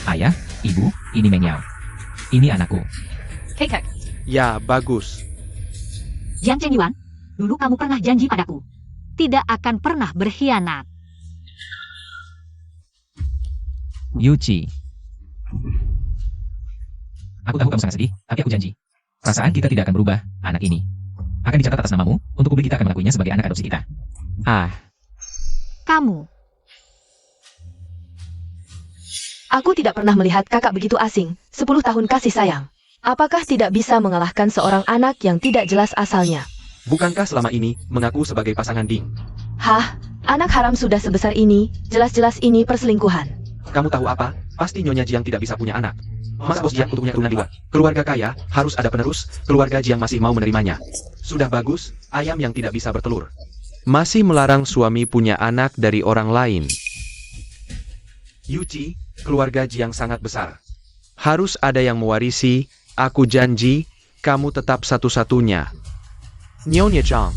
Ayah, Ibu, ini Mengyao. Ini anakku. Kekek. Ya, bagus. Jiang Chenyuan, dulu kamu pernah janji padaku. Tidak akan pernah berkhianat. Yuchi. Aku tahu kamu sangat sedih, tapi aku janji. Perasaan kita tidak akan berubah, anak ini. Akan dicatat atas namamu, untuk publik kita akan mengakuinya sebagai anak adopsi kita. Kamu. Aku tidak pernah melihat kakak begitu asing, 10 tahun kasih sayang. Apakah tidak bisa mengalahkan seorang anak yang tidak jelas asalnya? Bukankah selama ini mengaku sebagai pasangan Ding? Hah? Anak haram sudah sebesar ini, jelas-jelas ini perselingkuhan. Kamu tahu apa? Pasti Nyonya Jiang tidak bisa punya anak. Masa bos Jiang untuk punya keturunan 2? Keluarga kaya, harus ada penerus, keluarga Jiang masih mau menerimanya. Sudah bagus, ayam yang tidak bisa bertelur. Masih melarang suami punya anak dari orang lain. Yuchi, keluarga Jiang sangat besar. Harus ada yang mewarisi, aku janji, kamu tetap satu-satunya. Nyonya Chang.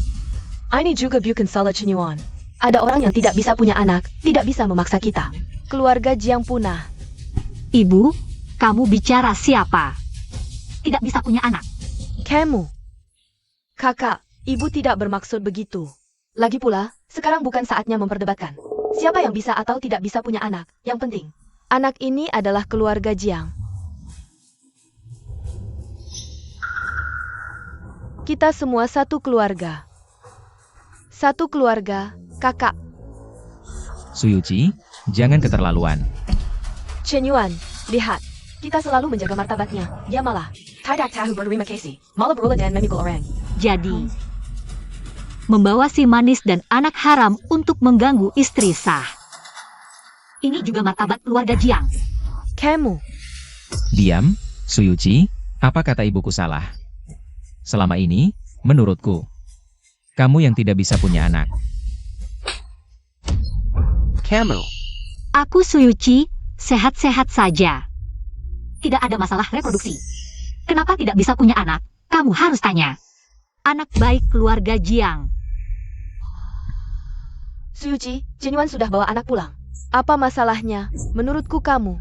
Ini juga bukan salah Chenyuan. Ada orang yang tidak bisa punya anak, tidak bisa memaksa kita. Keluarga Jiang punah. Ibu, kamu bicara siapa? Tidak bisa punya anak. Kamu. Kakak, ibu tidak bermaksud begitu. Lagi pula, sekarang bukan saatnya memperdebatkan. Siapa yang bisa atau tidak bisa punya anak, yang penting. Anak ini adalah keluarga Jiang. Kita semua satu keluarga. Satu keluarga, kakak. Suyuchi, jangan keterlaluan. Chenyuan, lihat. Kita selalu menjaga martabatnya. Dia malah. Tidak tahu berterima kasih. Malah berulah dan memikul orang. Jadi, membawa si manis dan anak haram untuk mengganggu istri sah. Ini juga martabat keluarga Jiang. Kamu. Diam, Suyuchi, apa kata ibuku salah? Selama ini, menurutku, kamu yang tidak bisa punya anak. Kamu. Aku Suyuchi, sehat-sehat saja. Tidak ada masalah reproduksi. Kenapa tidak bisa punya anak? Kamu harus tanya. Anak baik keluarga Jiang. Suyuchi, Chenyuan sudah bawa anak pulang. Apa masalahnya, menurutku kamu?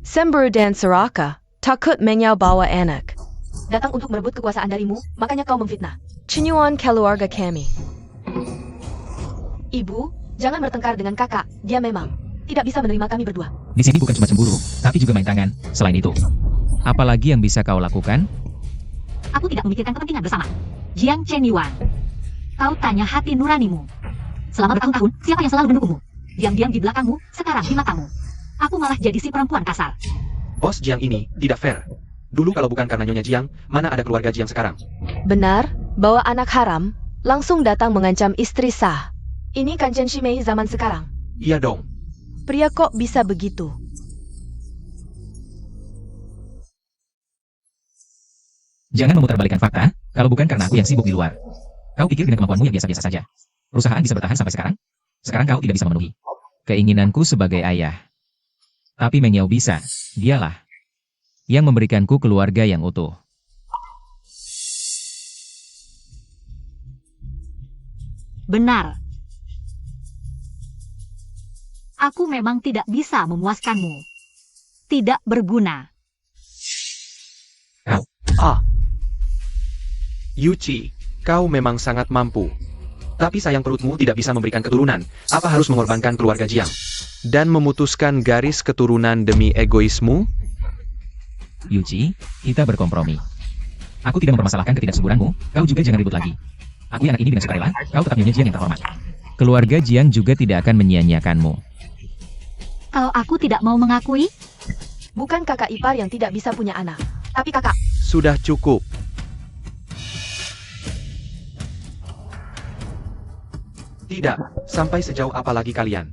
Sembur dan Seraka, takut Mengyao bawa anak. Datang untuk merebut kekuasaan darimu, makanya kau memfitnah. Chenyuan keluarga kami. Ibu, jangan bertengkar dengan kakak, dia memang tidak bisa menerima kami berdua. Di sini bukan cuma cemburu, tapi juga main tangan. Selain itu, apalagi yang bisa kau lakukan? Aku tidak memikirkan kepentingan bersama. Jiang Chenyuan, kau tanya hati nuranimu. Selama bertahun-tahun, siapa yang selalu mendukungmu? Diam-diam di belakangmu, sekarang di matamu. Aku malah jadi si perempuan kasar. Bos Jiang ini tidak fair. Dulu kalau bukan karena Nyonya Jiang, mana ada keluarga Jiang sekarang? Benar, bawa anak haram, langsung datang mengancam istri sah. Ini kan Chen Shimei zaman sekarang. Iya dong. Pria kok bisa begitu? Jangan memutarbalikkan fakta, kalau bukan karena aku yang sibuk di luar. Kau pikir dengan kemampuanmu yang biasa-biasa saja, perusahaan bisa bertahan sampai sekarang? Sekarang kau tidak bisa memenuhi keinginanku sebagai ayah. Tapi Mengyao bisa, dialah yang memberikanku keluarga yang utuh. Benar. Aku memang tidak bisa memuaskanmu. Tidak berguna. Yuchi, kau memang sangat mampu. Tapi sayang perutmu tidak bisa memberikan keturunan. Apa harus mengorbankan keluarga Jiang? Dan memutuskan garis keturunan demi egoismu? Yuchi, kita berkompromi. Aku tidak mempermasalahkan ketidaksuburanmu, kau juga jangan ribut lagi. Aku anak ini dengan sukarela, kau tetap Nyonya Jiang yang terhormat. Keluarga Jiang juga tidak akan menyia-nyiakanmu. Kalau aku tidak mau mengakui, Bukan kakak ipar yang tidak bisa punya anak, tapi kakak. Sudah cukup. Tidak, sampai sejauh apa lagi kalian?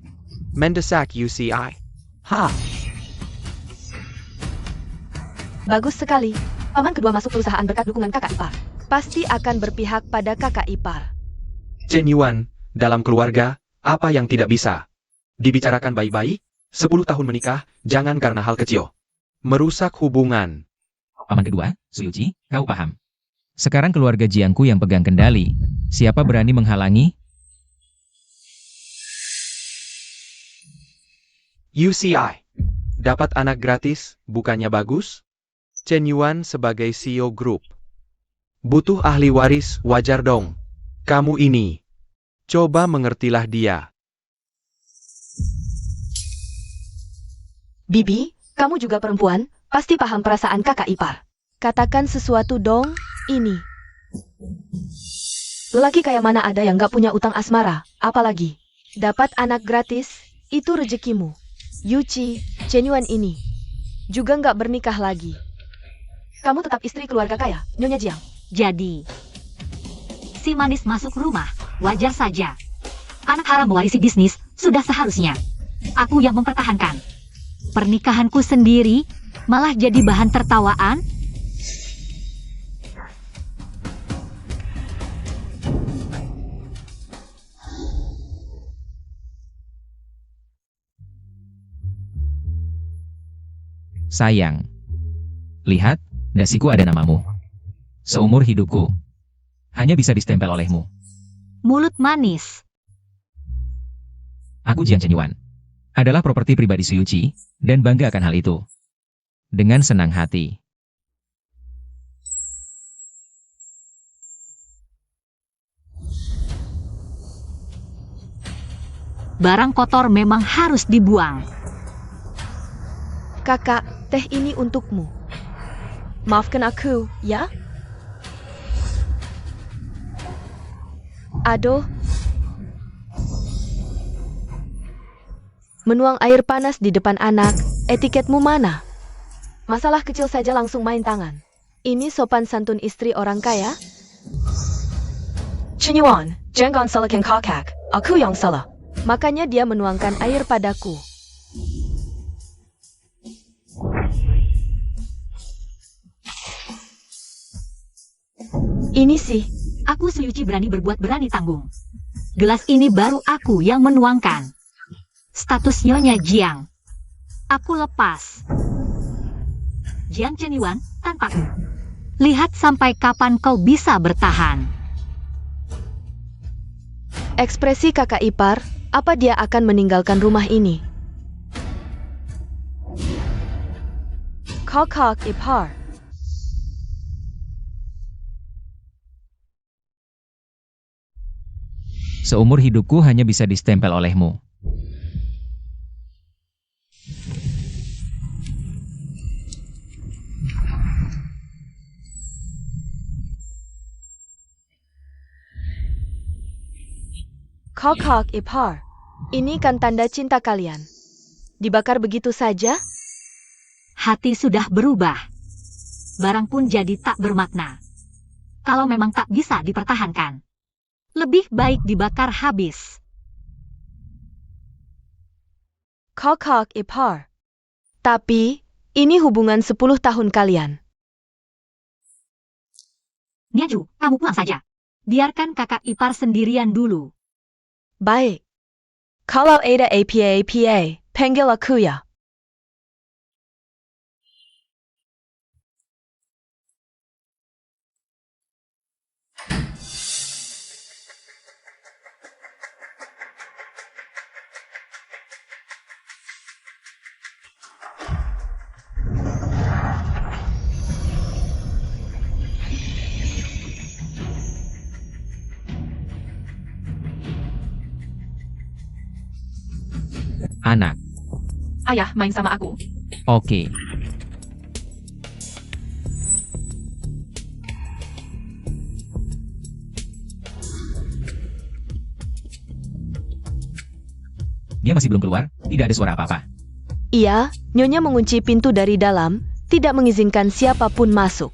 Mendesak UCI. Bagus sekali. Paman kedua masuk perusahaan berkat dukungan kakak ipar. Pasti akan berpihak pada kakak ipar. Chenyuan, dalam keluarga, apa yang tidak bisa? Dibicarakan baik-baik, 10 tahun menikah, jangan karena hal kecil. Merusak hubungan. Paman kedua, Suyuchi, kau paham. Sekarang keluarga Jiangku yang pegang kendali. Siapa berani menghalangi? UCI. Dapat anak gratis, bukannya bagus? Chen Yuan sebagai CEO grup. Butuh ahli waris, wajar dong. Kamu ini. Coba mengertilah dia. Bibi, kamu juga perempuan, pasti paham perasaan kakak ipar. Katakan sesuatu dong, ini. Lelaki kayak mana ada yang gak punya utang asmara, apalagi. Dapat anak gratis, itu rezekimu. Yuci, Chen Yuan ini. Juga gak bernikah lagi. Kamu tetap istri keluarga kaya, Nyonya Jiang. Jadi, si manis masuk rumah, wajar saja. Anak haram mewarisi bisnis, sudah seharusnya. Aku yang mempertahankan. Pernikahanku sendiri malah jadi bahan tertawaan. Sayang. Lihat, dasiku ada namamu. Seumur hidupku. Hanya bisa distempel olehmu. Mulut manis. Aku Jiang Chen Yuan. Adalah properti pribadi Su Yuqi, dan bangga akan hal itu. Dengan senang hati. Barang kotor memang harus dibuang. Kakak, teh ini untukmu. Maafkan aku, ya? Aduh. Menuang air panas di depan anak, etiketmu mana? Masalah kecil saja langsung main tangan. Ini sopan santun istri orang kaya? Chen Yuan, jangan salahkan kakak, aku yang salah. Makanya dia menuangkan air padaku. Ini sih. Aku Su Yuqi berani berbuat berani tanggung. Gelas ini baru aku yang menuangkan. Status Nyonya Jiang. Aku lepas. Jiang Chen Yuan, tanpaku. Lihat sampai kapan kau bisa bertahan. Ekspresi kakak ipar, apa dia akan meninggalkan rumah ini? Kakak ipar. Seumur hidupku hanya bisa distempel olehmu. Kakak ipar. Ini kan tanda cinta kalian. Dibakar begitu saja? Hati sudah berubah. Barang pun jadi tak bermakna. Kalau memang tak bisa dipertahankan, lebih baik dibakar habis. Kakak ipar. Tapi, ini hubungan 10 tahun kalian. Niaju, kamu pulang saja. Biarkan kakak ipar sendirian dulu. Baik. Kalau ada apa, panggil aku ya. Anak. Ayah, main sama aku. Oke. Dia masih belum keluar, tidak ada suara apa-apa. Iya, Nyonya mengunci pintu dari dalam, tidak mengizinkan siapapun masuk.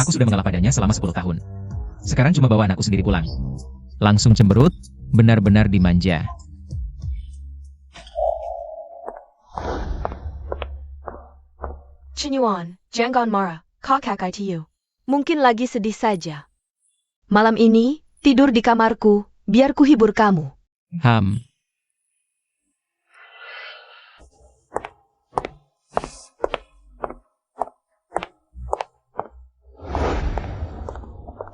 Aku sudah mengalah padanya selama 10 tahun. Sekarang cuma bawa anakku sendiri pulang. Langsung cemberut, benar-benar dimanja. Chen Yuan, jangan marah, kakak ITU. Mungkin lagi sedih saja. Malam ini, tidur di kamarku, biar ku hibur kamu.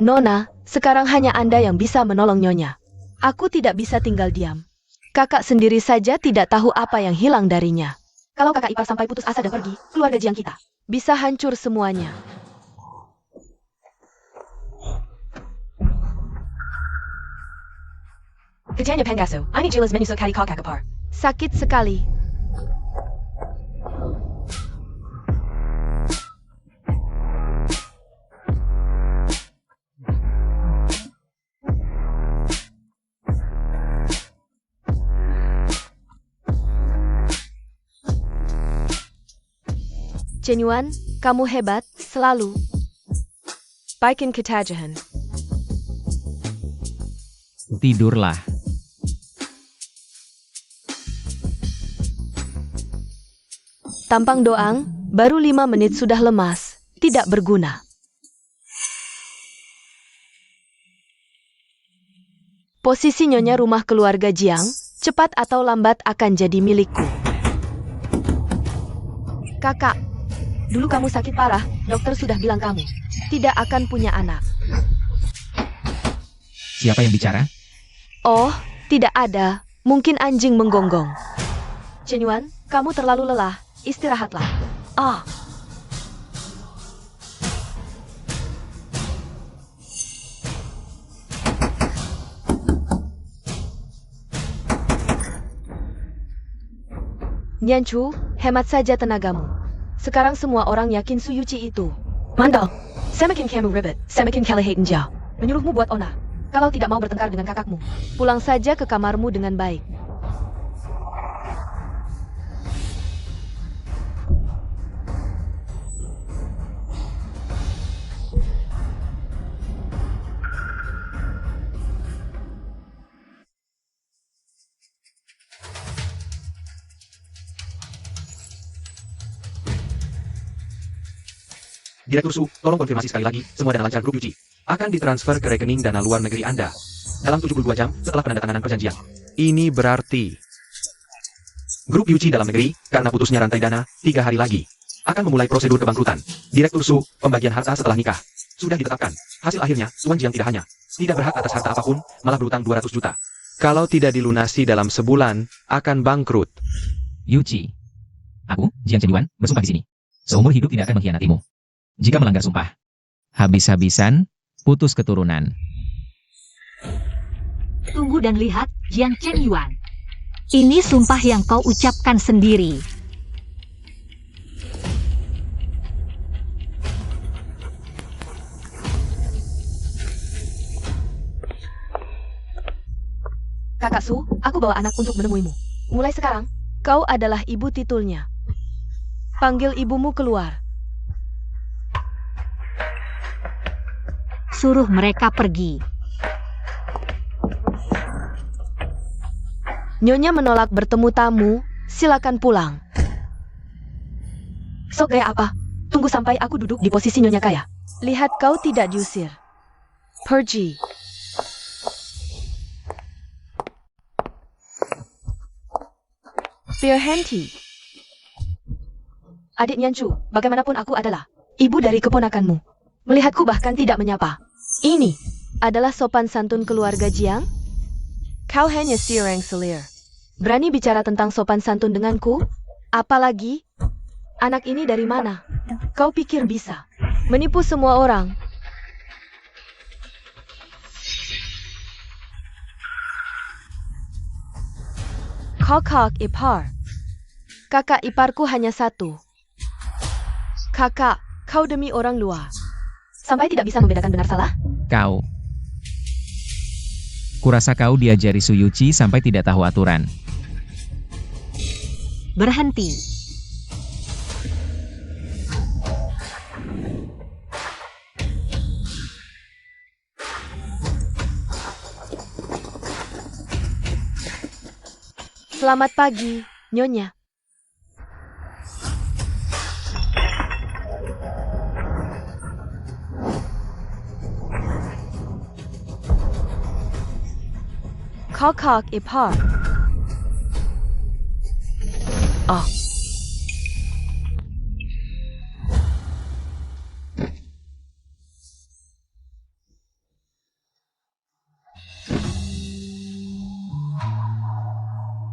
Nona, Sekarang hanya Anda yang bisa menolong Nyonya. Aku tidak bisa tinggal diam. Kakak sendiri saja tidak tahu apa yang hilang darinya. Kalau kakak ipar sampai putus asa dan pergi, keluarga Jiang kita Bisa hancur semuanya. Kejanya Pengaso, ini jelas menyusul kari kau kakapar. Sakit sekali. Chen Yuan, kamu hebat, selalu. Baikin ketajahan. Tidurlah. Tampang Doang, baru 5 menit sudah lemas, tidak berguna. Posisi Nyonya rumah keluarga Jiang, cepat atau lambat akan jadi milikku. Kakak, Dulu kamu sakit parah, dokter sudah bilang kamu tidak akan punya anak. Siapa yang bicara? Oh, tidak ada. Mungkin anjing menggonggong. Chen Yuan, kamu terlalu lelah, istirahatlah. Ah, Nianchu, hemat saja tenagamu. Sekarang semua orang yakin Su Yuchi itu. mandal. Semakin kamu ribet, semakin kelihatan jauh. Menyuruhmu buat onar. Kalau tidak mau bertengkar dengan kakakmu, Pulang saja ke kamarmu dengan baik. Direktur Su, tolong konfirmasi sekali lagi, semua dana lancar grup Yuji akan ditransfer ke rekening dana luar negeri Anda dalam 72 jam setelah penandatanganan perjanjian. Ini berarti grup Yuji dalam negeri, karena putusnya rantai dana, 3 hari lagi akan memulai prosedur kebangkrutan. Direktur Su, pembagian harta setelah nikah sudah ditetapkan. Hasil akhirnya, Tuan Jiang tidak berhak atas harta apapun, malah berutang 200 juta. Kalau tidak dilunasi dalam sebulan, akan bangkrut. Yuchi. Aku, Jiang Chenyuan, bersumpah di sini. Seumur hidup tidak akan mengkhianatimu. Jika melanggar sumpah, habis-habisan, putus keturunan. tunggu dan lihat, Jiang Chen Yuan. Ini sumpah yang kau ucapkan sendiri. Kakak Su, aku bawa anak untuk menemuimu. Mulai sekarang, Kau adalah ibu titulnya. Panggil ibumu keluar. suruh mereka pergi. Nyonya menolak bertemu tamu, silakan pulang. Sok gaya apa? Tunggu sampai aku duduk di posisi Nyonya Kaya. Lihat kau tidak diusir. Pergi. Firhenti. Adik Nyancu, bagaimanapun aku adalah ibu dari keponakanmu. Melihatku bahkan tidak menyapa. Ini Adalah sopan santun keluarga Jiang? Kau hanya seorang selir. Berani bicara tentang sopan santun denganku? Apalagi? Anak ini dari mana? Kau pikir bisa menipu semua orang? Kakak ipar. Kakak iparku hanya satu. Kakak, kau demi orang luar. sampai tidak bisa membedakan benar salah. Kau. Kurasa kau diajari Su Yuchi sampai tidak tahu aturan. Berhenti. Selamat pagi, Nyonya. Kakak ipar. Oh.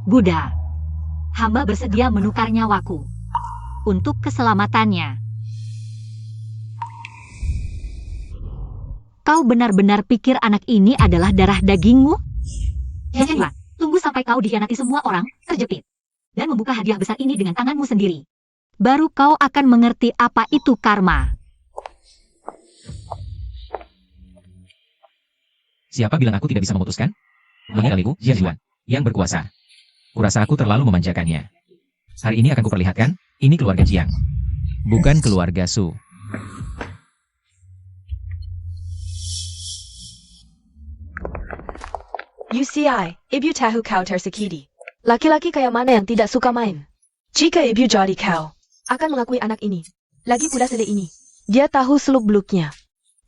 Buddha, hamba bersedia menukar nyawaku untuk keselamatannya. Kau benar-benar pikir anak ini adalah darah dagingmu? Jiang Chenyuan, tunggu sampai kau dikhianati semua orang, terjepit, dan membuka hadiah besar ini dengan tanganmu sendiri. Baru kau akan mengerti apa itu karma. Siapa bilang aku tidak bisa memutuskan? Mengenal Ibu, Jiang Chenyuan, yang berkuasa. Kurasa aku terlalu memanjakannya. Hari ini akan kuperlihatkan, ini keluarga Jiang. Bukan keluarga Su. UCI, ibu tahu kau tersakiti. Laki-laki kayak mana yang tidak suka main? Jika ibu jadi kau, akan mengakui anak ini. Lagi pula sele ini. Dia tahu seluk-beluknya.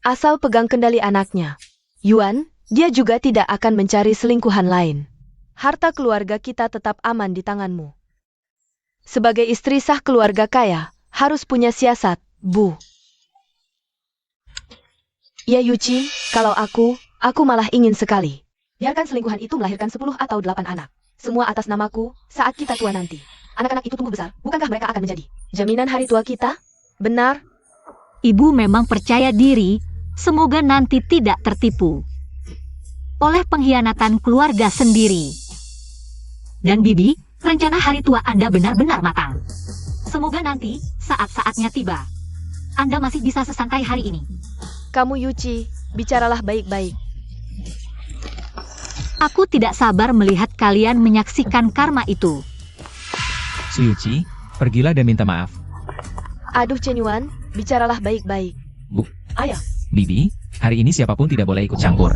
Asal pegang kendali anaknya. Yuan, dia juga tidak akan mencari selingkuhan lain. Harta keluarga kita tetap aman di tanganmu. Sebagai istri sah keluarga kaya, harus punya siasat, Bu. Ya Yuci, kalau aku malah ingin sekali. Biarkan selingkuhan itu melahirkan 10 atau 8 anak. Semua atas namaku, saat kita tua nanti. Anak-anak itu tumbuh besar, bukankah mereka akan menjadi jaminan hari tua kita? Benar? Ibu memang percaya diri, semoga nanti tidak tertipu oleh pengkhianatan keluarga sendiri. Dan Bibi, rencana hari tua Anda benar-benar matang. Semoga nanti, saat-saatnya tiba, Anda masih bisa sesantai hari ini. Kamu Yuci, bicaralah baik-baik. Aku tidak sabar melihat kalian menyaksikan karma itu. Suyuchi, pergilah dan minta maaf. Aduh Chenyuan, bicaralah baik-baik. Bu, Ayah, Bibi, hari ini siapapun tidak boleh ikut campur.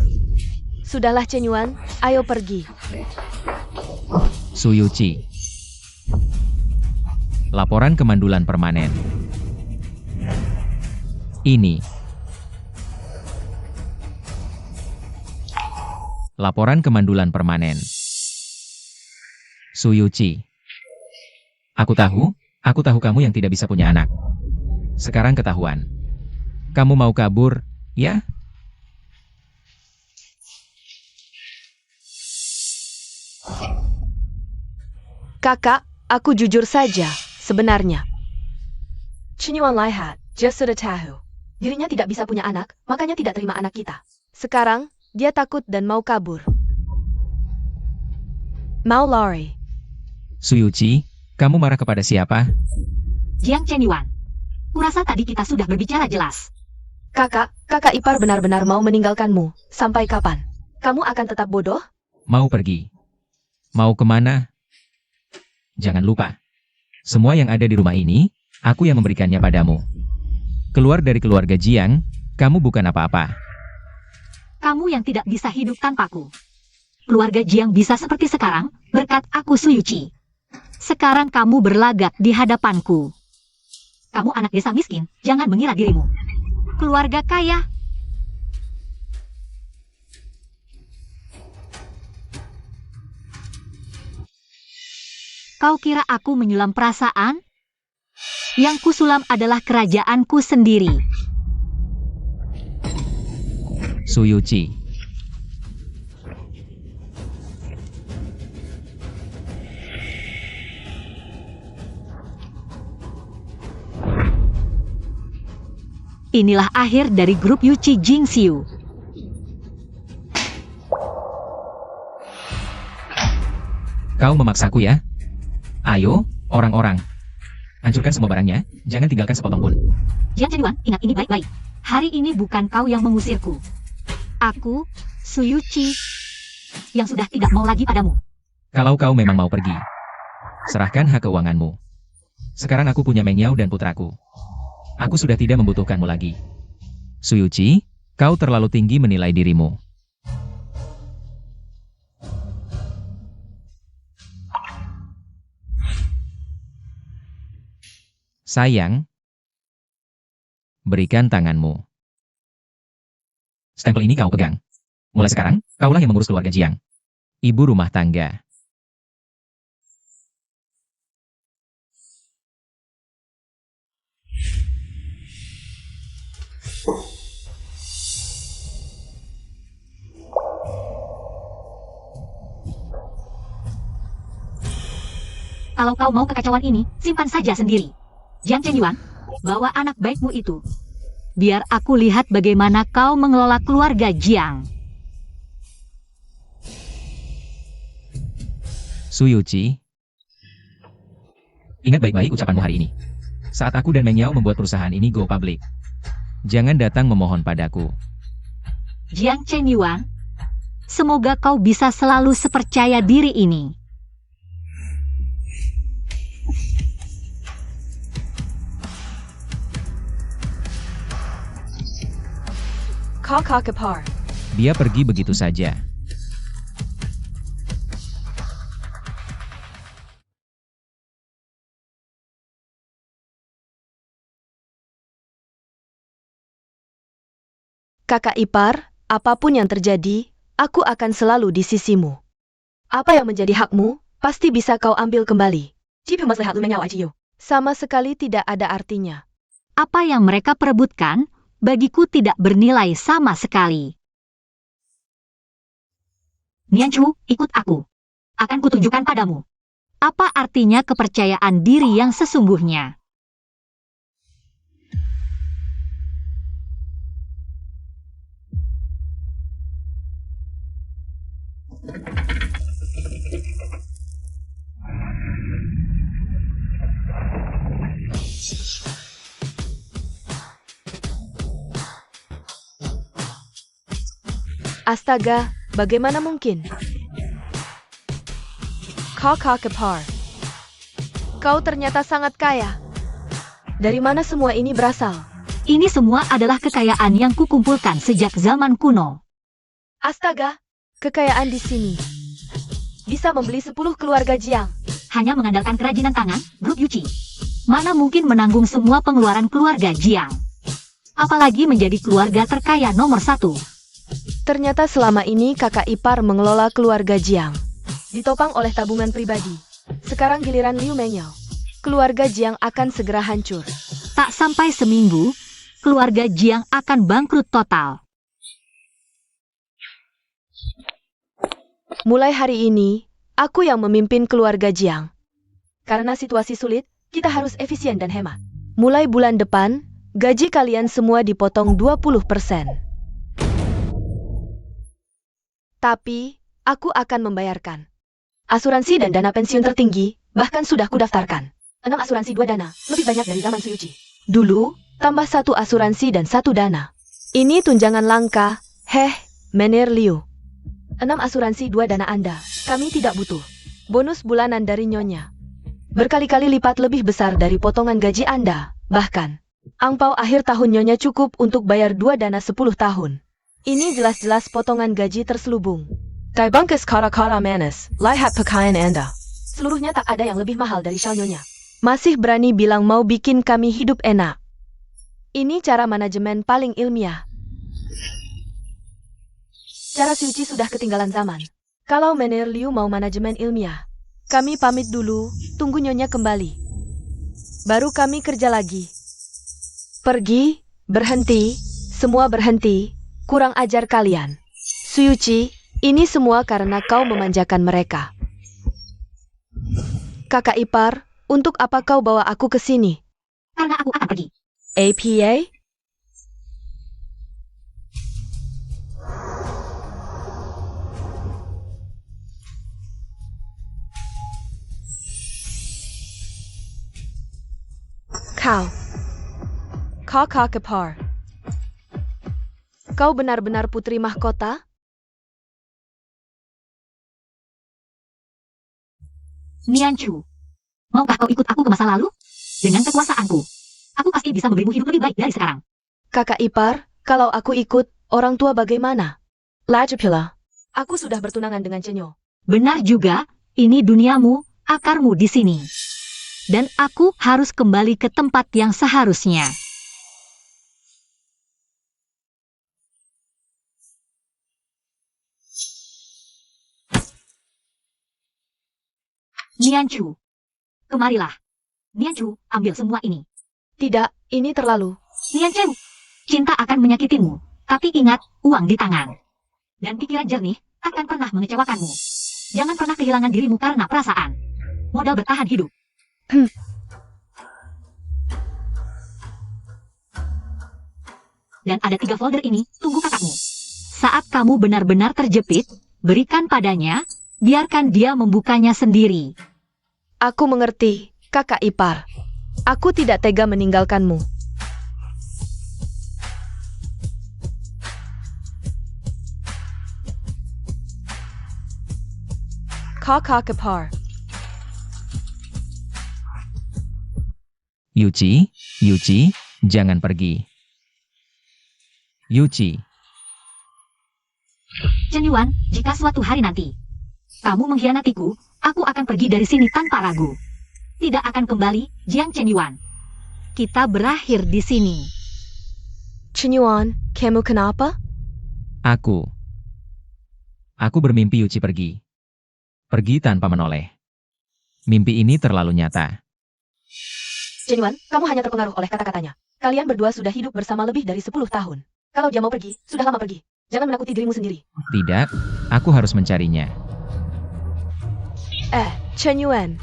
sudahlah Chenyuan, ayo pergi. Suyuchi. Laporan kemandulan permanen. Ini. Laporan kemandulan permanen. Suyuchi. Aku tahu kamu yang tidak bisa punya anak. Sekarang ketahuan. Kamu mau kabur, ya? Kakak, aku jujur saja, sebenarnya. Chenyuan lihat, dia sudah tahu. Dirinya tidak bisa punya anak, makanya tidak terima anak kita. Sekarang, dia takut dan mau kabur. Mau lari. Suyuchi, kamu marah kepada siapa? Jiang Chenyuan, kurasa tadi kita sudah berbicara jelas. Kakak ipar benar-benar mau meninggalkanmu. Sampai kapan? Kamu akan tetap bodoh? Mau pergi? Mau kemana? Jangan lupa. Semua yang ada di rumah ini, aku yang memberikannya padamu. Keluar dari keluarga Jiang, kamu bukan apa-apa. Kamu yang tidak bisa hidup tanpaku. Keluarga Jiang bisa seperti sekarang, berkat aku Suyuchi. Sekarang kamu berlagak di hadapanku. Kamu anak desa miskin, jangan mengira dirimu keluarga kaya. Kau kira aku menyulam perasaan? Yang kusulam adalah kerajaanku sendiri. Suyuchi. Inilah akhir dari grup Yuchi Jingxiu. Kau memaksaku ya? Ayo, orang-orang. Hancurkan semua barangnya, jangan tinggalkan sepotong pun. Jiang Chenyuan, ingat ini baik-baik. Hari ini bukan kau yang mengusirku. Aku, Suyuchi, yang sudah tidak mau lagi padamu. Kalau kau memang mau pergi, serahkan hak keuanganmu. Sekarang aku punya Meng Yao dan putraku. Aku sudah tidak membutuhkanmu lagi. Suyuchi, kau terlalu tinggi menilai dirimu. Sayang, berikan tanganmu. Stempel ini kau pegang. Mulai sekarang, kaulah yang mengurus keluarga Jiang. Ibu rumah tangga. Kalau kau mau kekacauan ini, simpan saja sendiri. Jiang Chenyuan, bawa anak baikmu itu. Biar aku lihat bagaimana kau mengelola keluarga Jiang. Su Yuqi, ingat baik-baik ucapanmu hari ini. Saat aku dan Meng Yao membuat perusahaan ini go public, jangan datang memohon padaku. Jiang Chenyuan, semoga kau bisa selalu sepercaya diri ini. Kakak. Dia pergi begitu saja. Kakak ipar, apapun yang terjadi, aku akan selalu di sisimu. Apa yang menjadi hakmu, pasti bisa kau ambil kembali. Sama sekali tidak ada artinya. Apa yang mereka perebutkan, bagiku tidak bernilai sama sekali. Nianchu, ikut aku. Akan kutunjukkan padamu. Apa artinya kepercayaan diri yang sesungguhnya? Astaga, bagaimana mungkin? Kakak ipar. Kau ternyata sangat kaya. Dari mana semua ini berasal? Ini semua adalah kekayaan yang kukumpulkan sejak zaman kuno. Astaga, kekayaan di sini bisa membeli 10 keluarga Jiang. Hanya mengandalkan kerajinan tangan, Grup Yuqi. Mana mungkin menanggung semua pengeluaran keluarga Jiang? Apalagi menjadi keluarga terkaya nomor 1. Ternyata selama ini kakak ipar mengelola keluarga Jiang. Ditopang oleh tabungan pribadi. Sekarang giliran Liu Mengyao. Keluarga Jiang akan segera hancur. Tak sampai seminggu, keluarga Jiang akan bangkrut total. Mulai hari ini, aku yang memimpin keluarga Jiang. Karena situasi sulit, kita harus efisien dan hemat. Mulai bulan depan, gaji kalian semua dipotong 20%. Tapi, aku akan membayarkan. Asuransi dan dana pensiun tertinggi, bahkan sudah kudaftarkan. 6 asuransi 2 dana, lebih banyak dari zaman Su Yuqi. Dulu, tambah 1 asuransi dan 1 dana. Ini tunjangan langka, Mener Liu. 6 asuransi 2 dana Anda, kami tidak butuh. Bonus bulanan dari Nyonya. Berkali-kali lipat lebih besar dari potongan gaji Anda, bahkan. Angpau akhir tahun Nyonya cukup untuk bayar 2 dana 10 tahun. Ini jelas-jelas potongan gaji terselubung. Daibangkes kara-kara manis, lihat pakaian Anda. Seluruhnya tak ada yang lebih mahal dari syal Nyonya. Masih berani bilang mau bikin kami hidup enak. Ini cara manajemen paling ilmiah. Cara Suci sudah ketinggalan zaman. Kalau Mener Liu mau manajemen ilmiah, kami pamit dulu, tunggu Nyonya kembali. Baru kami kerja lagi. Pergi, berhenti, semua berhenti. Kurang ajar kalian. Su Yuqi, ini semua karena kau memanjakan mereka. Kakak ipar, untuk apa kau bawa aku ke sini? Karena aku akan pergi. APA? Kakak ipar. Kau benar-benar putri mahkota? Nianchu, maukah kau ikut aku ke masa lalu? Dengan kekuasaanku, aku pasti bisa memberimu hidup lebih baik dari sekarang. Kakak ipar, kalau aku ikut, orang tua bagaimana? Lajapila, aku sudah bertunangan dengan Cenyo. Benar juga, ini duniamu, akarmu di sini. Dan aku harus kembali ke tempat yang seharusnya. Nianchu, kemarilah. Nianchu, ambil semua ini. Tidak, ini terlalu. Nianchu, cinta akan menyakitimu, tapi ingat, uang di tangan. Dan pikiran jernih, akan pernah mengecewakanmu. Jangan pernah kehilangan dirimu karena perasaan. modal bertahan hidup. Dan ada 3 folder ini, tunggu kakakmu. Saat kamu benar-benar terjepit, berikan padanya, biarkan dia membukanya sendiri. Aku mengerti, kakak ipar. Aku tidak tega meninggalkanmu. Kakak ipar. Yuchi, jangan pergi. Yuchi, Chen Yuan, jika suatu hari nanti kamu mengkhianatiku, aku akan pergi dari sini tanpa ragu. Tidak akan kembali, Jiang Chen Yuan. Kita berakhir di sini. Chen Yuan, kamu kenapa? aku bermimpi Yuchi pergi. Pergi tanpa menoleh. Mimpi ini terlalu nyata. Chen Yuan, kamu hanya terpengaruh oleh kata-katanya. Kalian berdua sudah hidup bersama lebih dari 10 tahun. Kalau dia mau pergi, sudah lama pergi. Jangan menakuti dirimu sendiri. Tidak, aku harus mencarinya. Chen Yuan.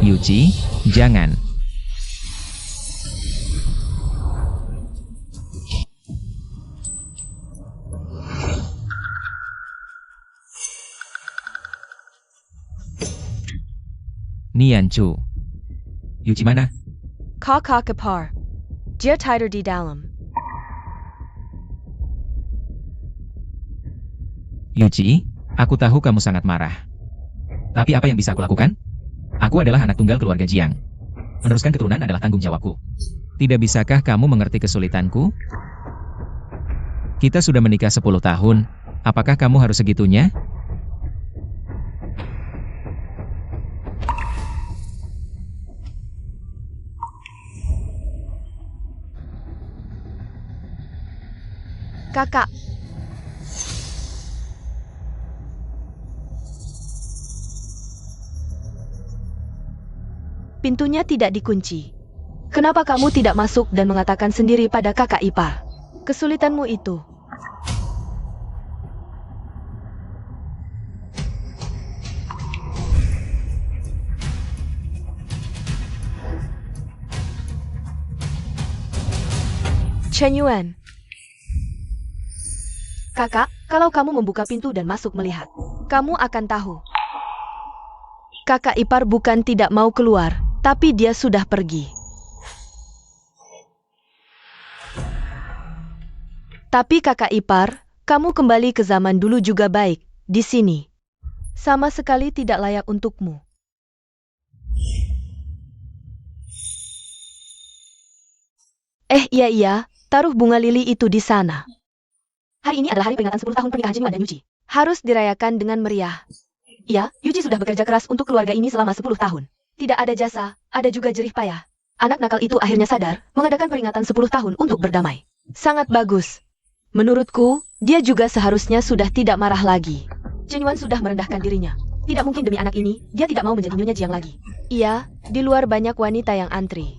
Yuchi, jangan. Nianchu. Yuchi mana? Kakak ipar. Dia tidur di dalam. Yuchi, aku tahu kamu sangat marah. Tapi apa yang bisa aku lakukan? Aku adalah anak tunggal keluarga Jiang. Meneruskan keturunan adalah tanggung jawabku. Tidak bisakah kamu mengerti kesulitanku? Kita sudah menikah 10 tahun. Apakah kamu harus segitunya? Kakak. Pintunya tidak dikunci. Kenapa kamu tidak masuk dan mengatakan sendiri pada kakak ipar? Kesulitanmu itu. Chen Yuan. Kakak, kalau kamu membuka pintu dan masuk melihat, kamu akan tahu. Kakak ipar bukan tidak mau keluar, tapi dia sudah pergi. Tapi kakak ipar, kamu kembali ke zaman dulu juga baik, di sini. Sama sekali tidak layak untukmu. Iya, taruh bunga lili itu di sana. Hari ini adalah hari peringatan 10 tahun pernikahan Chen Yuan dan Yuchi. Harus dirayakan dengan meriah. Iya, Yuchi sudah bekerja keras untuk keluarga ini selama 10 tahun. Tidak ada jasa, ada juga jerih payah. Anak nakal itu akhirnya sadar, mengadakan peringatan 10 tahun untuk berdamai. Sangat bagus. Menurutku, dia juga seharusnya sudah tidak marah lagi. Chen Yuan sudah merendahkan dirinya. Tidak mungkin demi anak ini, dia tidak mau menjadi Nyonya Jiang lagi. Iya, di luar banyak wanita yang antri.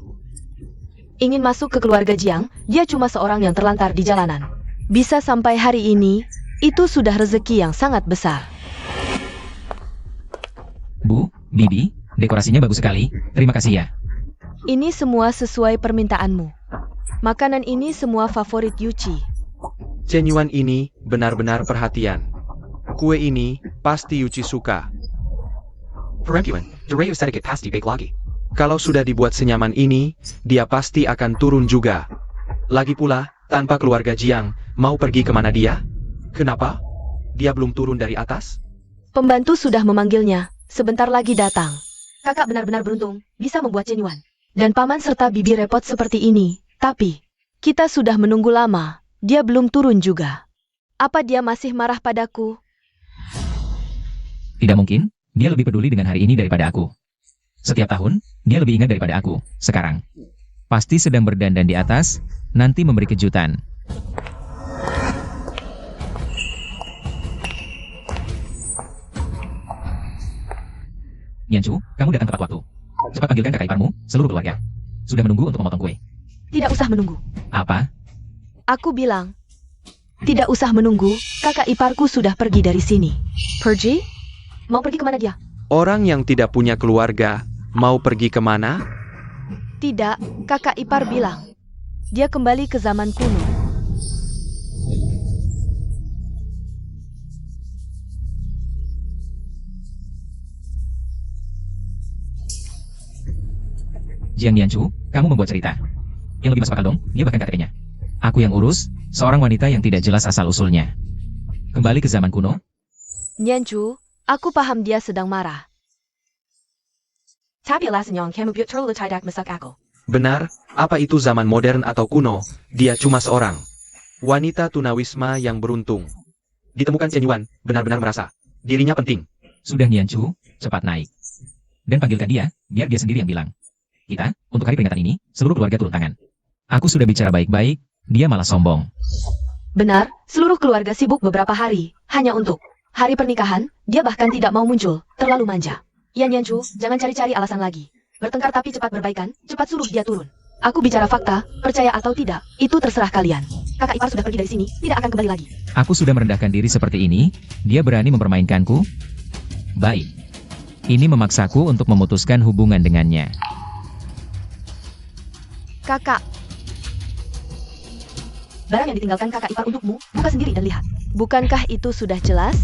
Ingin masuk ke keluarga Jiang, dia cuma seorang yang terlantar di jalanan. Bisa sampai hari ini, itu sudah rezeki yang sangat besar. Bu, Bibi, dekorasinya bagus sekali. Terima kasih ya. Ini semua sesuai permintaanmu. Makanan ini semua favorit Yuchi. Chen Yuan ini benar-benar perhatian. Kue ini pasti Yuchi suka. Perempuan, Derayu sedikit pasti baik lagi. Kalau sudah dibuat senyaman ini, dia pasti akan turun juga. Lagi pula, tanpa keluarga Jiang, mau pergi kemana dia? Kenapa? Dia belum turun dari atas? Pembantu sudah memanggilnya, sebentar lagi datang. Kakak benar-benar beruntung, bisa membuat Chen Yuan. Dan paman serta bibi repot seperti ini, tapi kita sudah menunggu lama, dia belum turun juga. Apa dia masih marah padaku? Tidak mungkin, dia lebih peduli dengan hari ini daripada aku. Setiap tahun, dia lebih ingat daripada aku, sekarang. Pasti sedang berdandan di atas, nanti memberi kejutan. Nianchu, kamu datang tepat waktu. Cepat panggilkan kakak iparmu, seluruh keluarga. Sudah menunggu untuk memotong kue. Tidak usah menunggu. Apa? Aku bilang, tidak usah menunggu, kakak iparku sudah pergi dari sini. Pergi? Mau pergi kemana dia? Orang yang tidak punya keluarga mau pergi kemana? Tidak, kakak ipar bilang. Dia kembali ke zaman kuno. Jiang Nianchu, kamu membuat cerita. Yang lebih masuk akal dong, dia bahkan KTP-nya. Aku yang urus, seorang wanita yang tidak jelas asal-usulnya. Kembali ke zaman kuno, Nianchu, aku paham dia sedang marah. Tapi alasan yang kamu buat terlalu tidak masuk akal. Benar, apa itu zaman modern atau kuno? Dia cuma seorang wanita tunawisma yang beruntung. Ditemukan Chen Yuan, benar-benar merasa dirinya penting. sudah Nianchu, cepat naik. Dan panggilkan dia, biar dia sendiri yang bilang. Kita, untuk hari peringatan ini, seluruh keluarga turun tangan. Aku sudah bicara baik-baik, dia malah sombong. Benar, seluruh keluarga sibuk beberapa hari, hanya untuk hari pernikahan, dia bahkan tidak mau muncul, terlalu manja. Yan Yanchu, jangan cari-cari alasan lagi. Bertengkar tapi cepat berbaikan, cepat suruh dia turun. Aku bicara fakta, percaya atau tidak, itu terserah kalian. Kakak ipar sudah pergi dari sini, tidak akan kembali lagi. Aku sudah merendahkan diri seperti ini, dia berani mempermainkanku? Baik. Ini memaksaku untuk memutuskan hubungan dengannya. Kakak, Barang yang ditinggalkan kakak ipar untukmu, buka sendiri dan lihat. bukankah itu sudah jelas?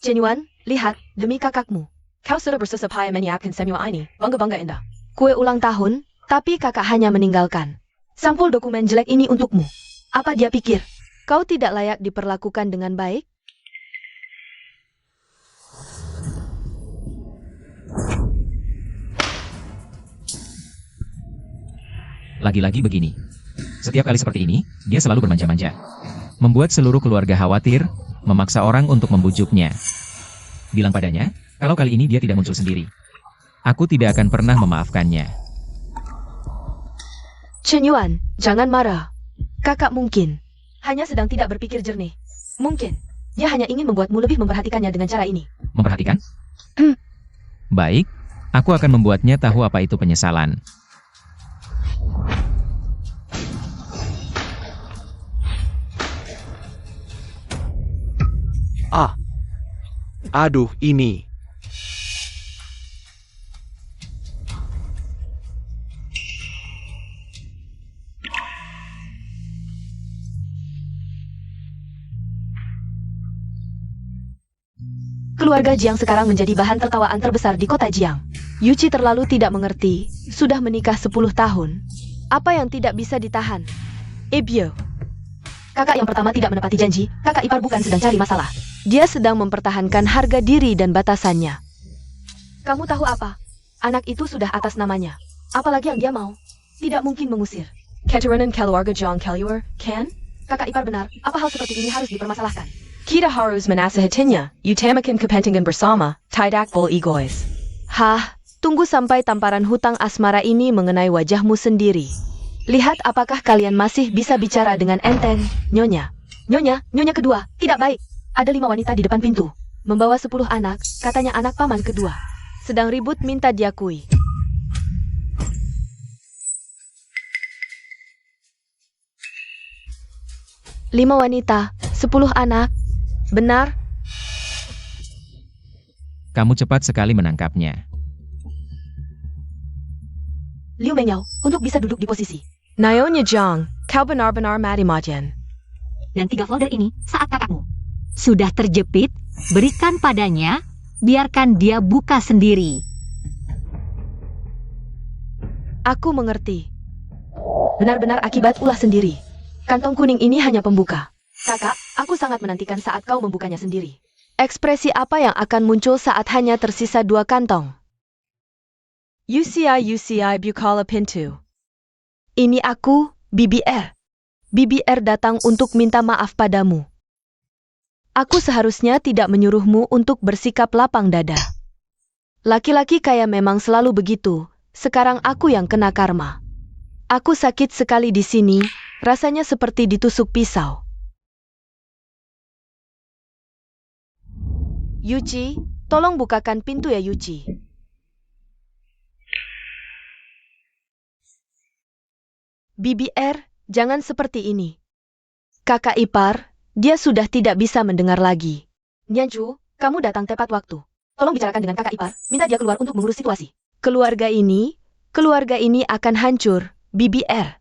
Chen Yuan, lihat, demi kakakmu. Kau sudah bersusah payah menyiapkan semua ini, bangga-bangga indah. Kue ulang tahun, tapi kakak hanya meninggalkan. Sampul dokumen jelek ini untukmu. Apa dia pikir? Kau tidak layak diperlakukan dengan baik? Lagi-lagi begini. Setiap kali seperti ini, dia selalu bermanja-manja. Membuat seluruh keluarga khawatir, memaksa orang untuk membujuknya. Bilang padanya, kalau kali ini dia tidak muncul sendiri. Aku tidak akan pernah memaafkannya. Chen Yuan, jangan marah. Kakak mungkin. Hanya sedang tidak berpikir jernih. Mungkin, dia hanya ingin membuatmu lebih memperhatikannya dengan cara ini. Memperhatikan? Baik, aku akan membuatnya tahu apa itu penyesalan. Ah, aduh ini. Keluarga Jiang sekarang menjadi bahan tertawaan terbesar di kota Jiang. Yuchi terlalu tidak mengerti. Sudah menikah 10 tahun. Apa yang tidak bisa ditahan? Ebyo, Kakak yang pertama tidak menepati janji, kakak ipar bukan sedang cari masalah. dia sedang mempertahankan harga diri dan batasannya. Kamu tahu apa? Anak itu sudah atas namanya. Apalagi yang dia mau? Tidak mungkin mengusir. Keturunan keluarga Jiang Keluar, kan? Kakak ipar benar, apa hal seperti ini harus dipermasalahkan? Kita harus menasihatinya, utamakan kepentingan bersama, tidak full egois. Hah, tunggu sampai tamparan hutang asmara ini mengenai wajahmu sendiri. Lihat apakah kalian masih bisa bicara dengan enteng, Nyonya. Nyonya kedua, tidak baik. Ada 5 wanita di depan pintu. Membawa 10 anak, katanya anak paman kedua. Sedang ribut minta diakui. Lima wanita, 10 anak. Benar? Kamu cepat sekali menangkapnya. Liu Mengyao, untuk bisa duduk di posisi. Nyonya Jiang, kau benar-benar mati-matian. Dan 3 folder ini saat kakakmu sudah terjepit, berikan padanya, biarkan dia buka sendiri. Aku mengerti. Benar-benar akibat ulah sendiri. Kantong kuning ini hanya pembuka. Kakak, aku sangat menantikan saat kau membukanya sendiri. Ekspresi apa yang akan muncul saat hanya tersisa 2 kantong? UCI Bukala Pintu. Ini aku, BBR. BBR datang untuk minta maaf padamu. Aku seharusnya tidak menyuruhmu untuk bersikap lapang dada. Laki-laki kaya memang selalu begitu. Sekarang aku yang kena karma. Aku sakit sekali di sini, rasanya seperti ditusuk pisau. Yuchi, Tolong bukakan pintu ya Yuji. BBR, jangan seperti ini. Kakak ipar, dia sudah tidak bisa mendengar lagi. Nyanju, kamu datang tepat waktu. Tolong bicarakan dengan kakak ipar, minta dia keluar untuk mengurus situasi. Keluarga ini akan hancur, BBR.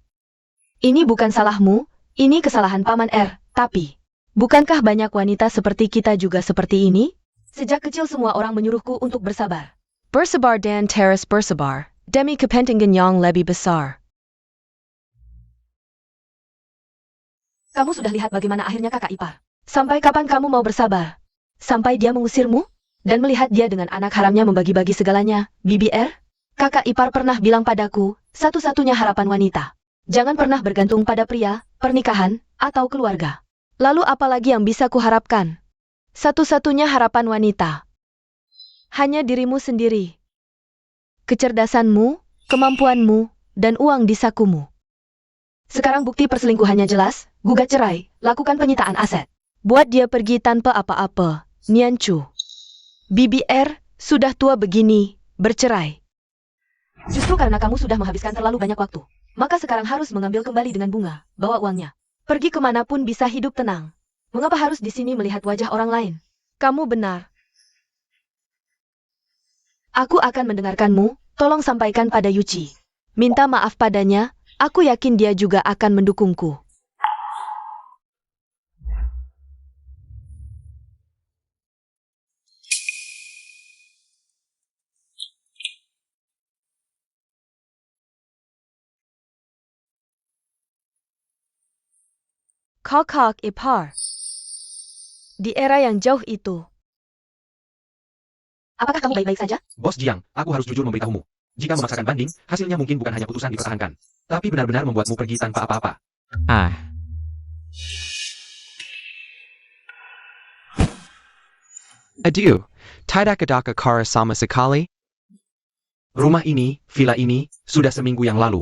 Ini bukan salahmu, ini kesalahan Paman R, tapi bukankah banyak wanita seperti kita juga seperti ini? Sejak kecil semua orang menyuruhku untuk bersabar. Bersabar dan terus bersabar, demi kepentingan yang lebih besar. Kamu sudah lihat bagaimana akhirnya kakak ipar. Sampai kapan kamu mau bersabar? Sampai dia mengusirmu? Dan melihat dia dengan anak haramnya membagi-bagi segalanya, BBR? Kakak ipar pernah bilang padaku, satu-satunya harapan wanita. Jangan pernah bergantung pada pria, pernikahan, atau keluarga. Lalu apa lagi yang bisa kuharapkan? Satu-satunya harapan wanita. Hanya dirimu sendiri. Kecerdasanmu, kemampuanmu, dan uang di sakumu. Sekarang bukti perselingkuhannya jelas, gugat cerai, lakukan penyitaan aset. Buat dia pergi tanpa apa-apa, Nianchu. BBR, sudah tua begini, bercerai. Justru karena kamu sudah menghabiskan terlalu banyak waktu, maka sekarang harus mengambil kembali dengan bunga, bawa uangnya. Pergi kemanapun bisa hidup tenang. Mengapa harus di sini melihat wajah orang lain? Kamu benar. Aku akan mendengarkanmu, tolong sampaikan pada Yuji. Minta maaf padanya, aku yakin dia juga akan mendukungku. Kakak ipar. Di era yang jauh itu. Apakah kamu baik-baik saja? Bos Jiang, aku harus jujur memberitahumu. Jika memaksakan banding, hasilnya mungkin bukan hanya putusan dipertahankan, tapi benar-benar membuatmu pergi tanpa apa-apa. Adieu. Tidak ada kara sama sekali. Rumah ini, villa ini, sudah seminggu yang lalu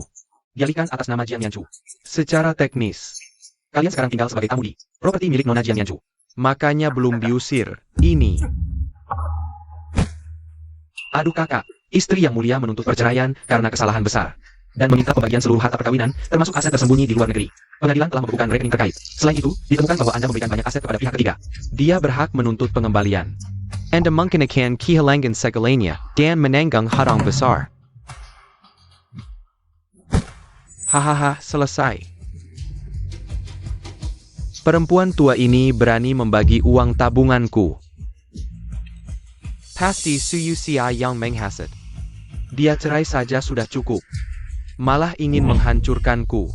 dialihkan atas nama Jiang Yanchu. Secara teknis, kalian sekarang tinggal sebagai tamu di properti milik Nona Jiang Yanchu. Makanya belum diusir. Ini. Aduh kakak, istri yang mulia menuntut perceraian karena kesalahan besar. Dan meminta pembagian seluruh harta perkawinan, termasuk aset tersembunyi di luar negeri. Pengadilan telah membukukan rekening terkait. Selain itu, ditemukan bahwa Anda memberikan banyak aset kepada pihak ketiga. Dia berhak menuntut pengembalian. Anda mungkin akan kehilangan segalanya dan menanggung hutang besar. Hahaha, selesai. Perempuan tua ini berani membagi uang tabunganku. Pasti Suyusia yang menghasut. Dia cerai saja sudah cukup. Malah ingin menghancurkanku.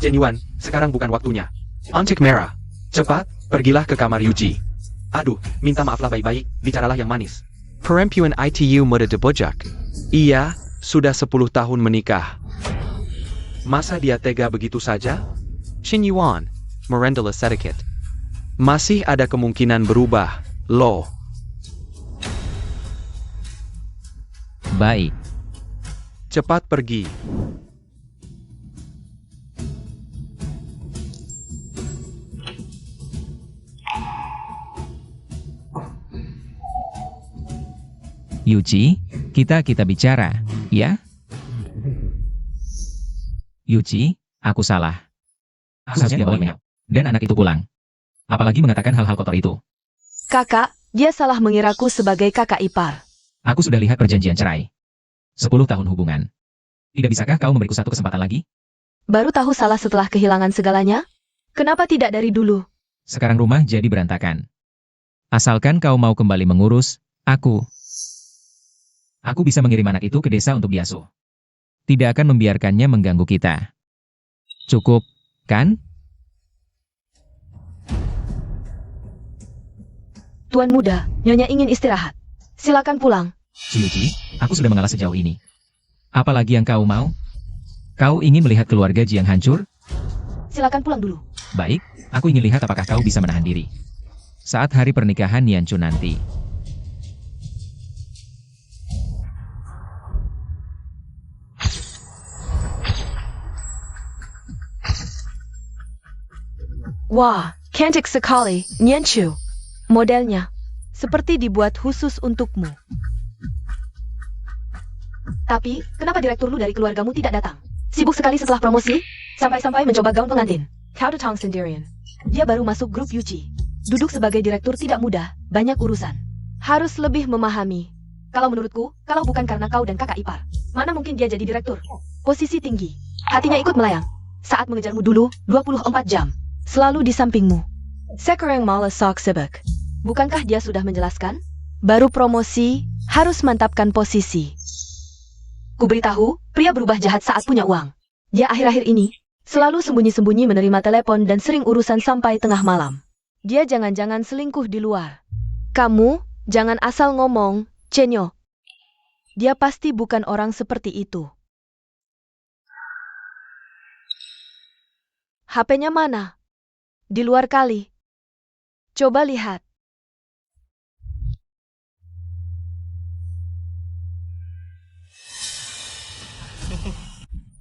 Chen Yuan, sekarang bukan waktunya. Antik merah. Cepat, pergilah ke kamar Yuji. Aduh, minta maaflah baik-baik, bicaralah yang manis. Perempuan itu muda dibojak. Iya, sudah 10 tahun menikah. Masa dia tega begitu saja? Chen Yuan, merendalah sedikit. Masih ada kemungkinan berubah, loh. Baik. Cepat pergi. Yuji, kita bicara, ya? Yuji, aku salah. Aku harusnya bawa Mel dan anak itu pulang. Apalagi mengatakan hal-hal kotor itu. Kakak, dia salah mengiraku sebagai kakak ipar. Aku sudah lihat perjanjian cerai. 10 tahun hubungan. Tidak bisakah kau memberiku satu kesempatan lagi? Baru tahu salah setelah kehilangan segalanya? Kenapa tidak dari dulu? Sekarang rumah jadi berantakan. Asalkan kau mau kembali mengurus, aku bisa mengirim anak itu ke desa untuk diasuh. Tidak akan membiarkannya mengganggu kita. Cukup, kan? Tuan muda, Nyonya ingin istirahat. Silakan pulang. Yuji, aku sudah mengalah sejauh ini. Apalagi yang kau mau? Kau ingin melihat keluarga Jiang hancur? Silakan pulang dulu. Baik, aku ingin lihat apakah kau bisa menahan diri. Saat hari pernikahan Nianchu nanti. Wah, Cantik sekali, Nianchu. Modelnya seperti dibuat khusus untukmu. Tapi, kenapa direktur lu dari keluargamu tidak datang? Sibuk sekali setelah promosi, sampai-sampai mencoba gaun pengantin. Kau datang sendirian. Dia baru masuk grup Yuji. Duduk sebagai direktur tidak mudah, banyak urusan. Harus lebih memahami. Kalau menurutku, kalau bukan karena kau dan kakak ipar, mana mungkin dia jadi direktur? Posisi tinggi. Hatinya ikut melayang. Saat mengejarmu dulu, 24 jam. Selalu di sampingmu. Sekarang malah sok sibuk. Bukankah dia sudah menjelaskan? Baru promosi, harus mantapkan posisi. Kuberitahu, pria berubah jahat saat punya uang. Dia akhir-akhir ini selalu sembunyi-sembunyi menerima telepon dan sering urusan sampai tengah malam. Dia jangan-jangan selingkuh di luar. Kamu, jangan asal ngomong, Chenyo. Dia pasti bukan orang seperti itu. HP-nya mana? Di luar kali. Coba lihat.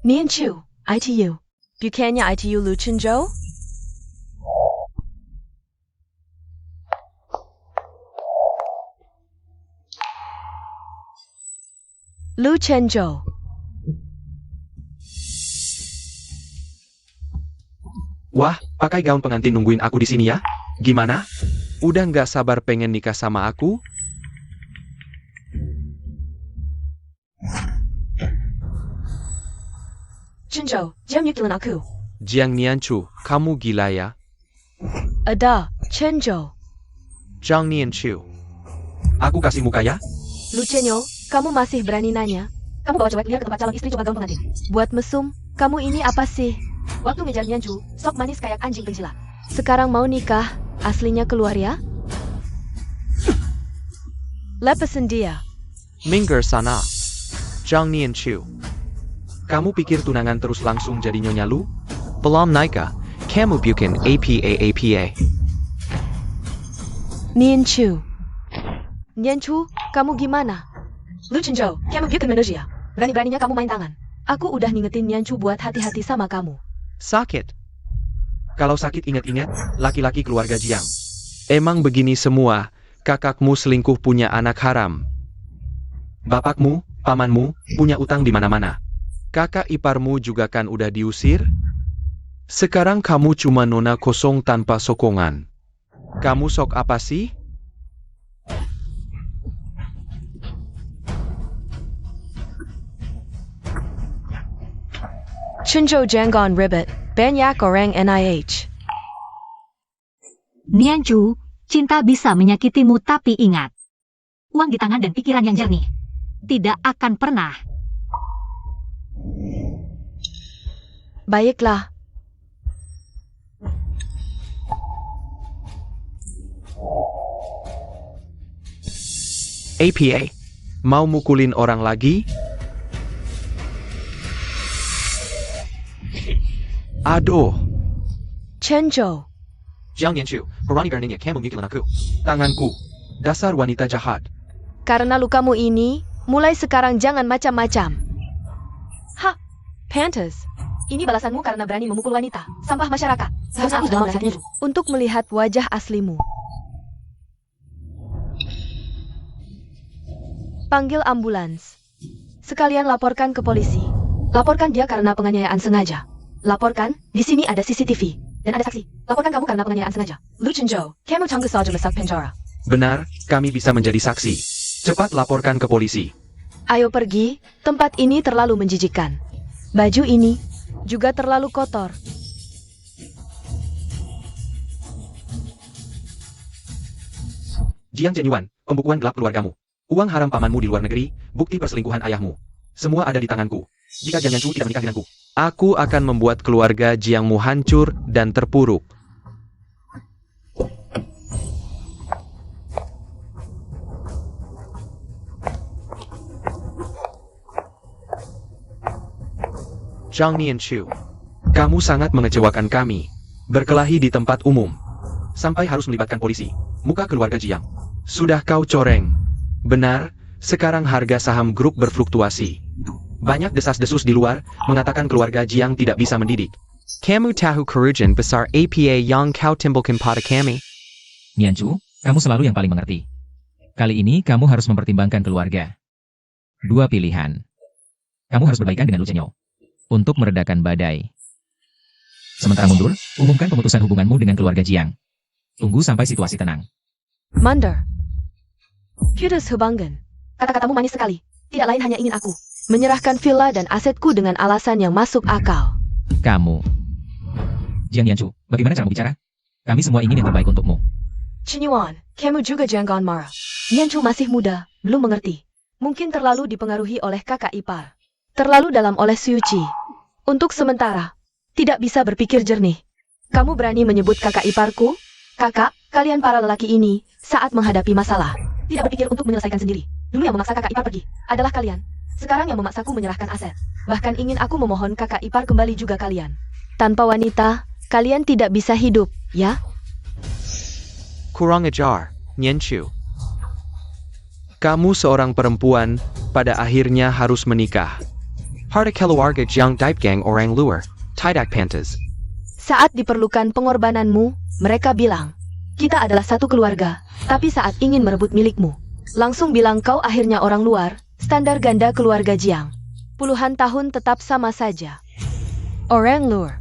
Nianchu, ITU. Bukannya ITU Lu Chenjo? Lu Chenjo. Wah, pakai gaun pengantin nungguin aku di sini ya? Gimana? Udah nggak sabar pengen nikah sama aku? Chenjo, jangan nyukirin aku. Jiang Nianchu, kamu gila ya? Ada, Chenjo. Jiang Nianchu. Aku kasih muka ya? Lu Chenyo, kamu masih berani nanya? Kamu bawa cewek liar ke tempat calon istri coba gaun pengantin. Buat mesum, kamu ini apa sih? Waktu ngejar Nianchu, sok manis kayak anjing penjilat. Sekarang mau nikah, aslinya keluar ya? Lepasin dia. Minggir sana. Jiang Nianchu. Kamu pikir tunangan terus langsung jadi nyonya lu? Belum nikah, kamu bukan apa-apa. Nianchu. Nianchu, kamu gimana? Lu Chenjo, kamu bukan manusia. Berani-beraninya kamu main tangan. Aku udah ngingetin Nianchu buat hati-hati sama kamu. Sakit. Kalau sakit ingat-ingat, laki-laki keluarga Jiang. Emang begini semua, kakakmu selingkuh punya anak haram. Bapakmu, pamanmu, punya utang di mana-mana. Kakak iparmu juga kan udah diusir? Sekarang kamu cuma nona kosong tanpa sokongan. Kamu sok apa sih? Chenjo jangan ribet, banyak orang NIH. Nianchu, cinta bisa menyakitimu tapi ingat. Uang di tangan dan pikiran yang jernih. Tidak akan pernah. Baiklah. APA, mau mukulin orang lagi? Aduh, Chenjo. Jiang Nianchu, berani-beraninya kamu ngikilan aku. Tanganku. Dasar wanita jahat. Karena lukamu ini, mulai sekarang jangan macam-macam. Hah, Pantas. ini balasanmu karena berani memukul wanita. Sampah masyarakat. Seharusnya aku sudah melihatnya dulu. Untuk melihat wajah aslimu. Panggil ambulans. Sekalian laporkan ke polisi. Laporkan dia karena penganiayaan sengaja. Laporkan, di sini ada CCTV. Dan ada saksi. Laporkan kamu karena penganiayaan sengaja. Lu Chenjo, kamu tangguh saja masak penjara. Benar, kami bisa menjadi saksi. Cepat laporkan ke polisi. Ayo pergi, tempat ini terlalu menjijikan. Baju ini juga terlalu kotor. Jiang Chenyuan, pembukuan gelap keluargamu. Uang haram pamanmu di luar negeri, bukti perselingkuhan ayahmu. Semua ada di tanganku. Jika Jiang Yanchu tidak menikah denganku, aku akan membuat keluarga Jiangmu hancur dan terpuruk. Jiang Nianchu. kamu sangat mengecewakan kami. Berkelahi di tempat umum. Sampai harus melibatkan polisi. Muka keluarga Jiang. Sudah kau coreng. Benar, sekarang harga saham grup berfluktuasi. Banyak desas-desus di luar, mengatakan keluarga Jiang tidak bisa mendidik. Kamu tahu kerugian besar apa yang kau timbulkan pada kami? Nianchu, kamu selalu yang paling mengerti. Kali ini kamu harus mempertimbangkan keluarga. Dua pilihan. Kamu harus berbaikan dengan Lu Chenyo untuk meredakan badai. Sementara mundur, umumkan pemutusan hubunganmu dengan keluarga Jiang. Tunggu sampai situasi tenang. Mandor. Putus hubungan. Kata-katamu manis sekali. Tidak lain hanya ingin aku menyerahkan villa dan asetku dengan alasan yang masuk akal. Kamu. Jiang Nianchu, bagaimana cara bicara? Kami semua ingin yang terbaik untukmu. Chen Yuan, kamu juga jangan marah. Nianchu masih muda, belum mengerti. Mungkin terlalu dipengaruhi oleh kakak ipar. Terlalu dalam oleh Suci. Untuk sementara, tidak bisa berpikir jernih. Kamu berani menyebut kakak iparku? Kakak, kalian para lelaki ini, saat menghadapi masalah, tidak berpikir untuk menyelesaikan sendiri. Dulu yang memaksa kakak ipar pergi, adalah kalian. Sekarang yang memaksaku menyerahkan aset. Bahkan ingin aku memohon kakak ipar kembali juga kalian. Tanpa wanita, kalian tidak bisa hidup, ya? Kurang ajar, Nianchu. Kamu seorang perempuan, pada akhirnya harus menikah. Harta keluarga Jiang Dipegang orang luar, tidak pantas. Saat diperlukan pengorbananmu, mereka bilang, kita adalah satu keluarga, tapi saat ingin merebut milikmu, langsung bilang kau akhirnya orang luar, standar ganda keluarga Jiang. Puluhan tahun tetap sama saja. Orang luar.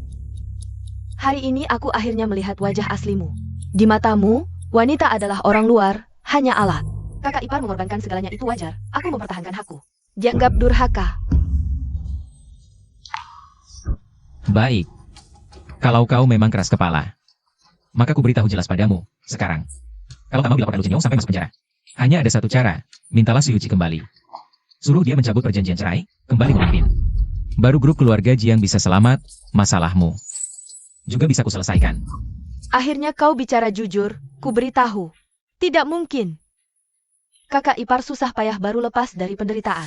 Hari ini aku akhirnya melihat wajah aslimu. Di matamu, wanita adalah orang luar, hanya alat. Kakak ipar mengorbankan segalanya itu wajar, aku mempertahankan hakku. Dianggap durhaka. Baik. Kalau kau memang keras kepala, maka ku beritahu jelas padamu, sekarang. Kalau tak mau dilaporkan Lu Chenyo sampai masuk penjara. Hanya ada satu cara, mintalah Suyuchi kembali. Suruh dia mencabut perjanjian cerai, kembali memimpin. Baru grup keluarga Jiang bisa selamat, masalahmu juga bisa kuselesaikan. Akhirnya kau bicara jujur, ku beritahu. Tidak mungkin. Kakak ipar susah payah baru lepas dari penderitaan.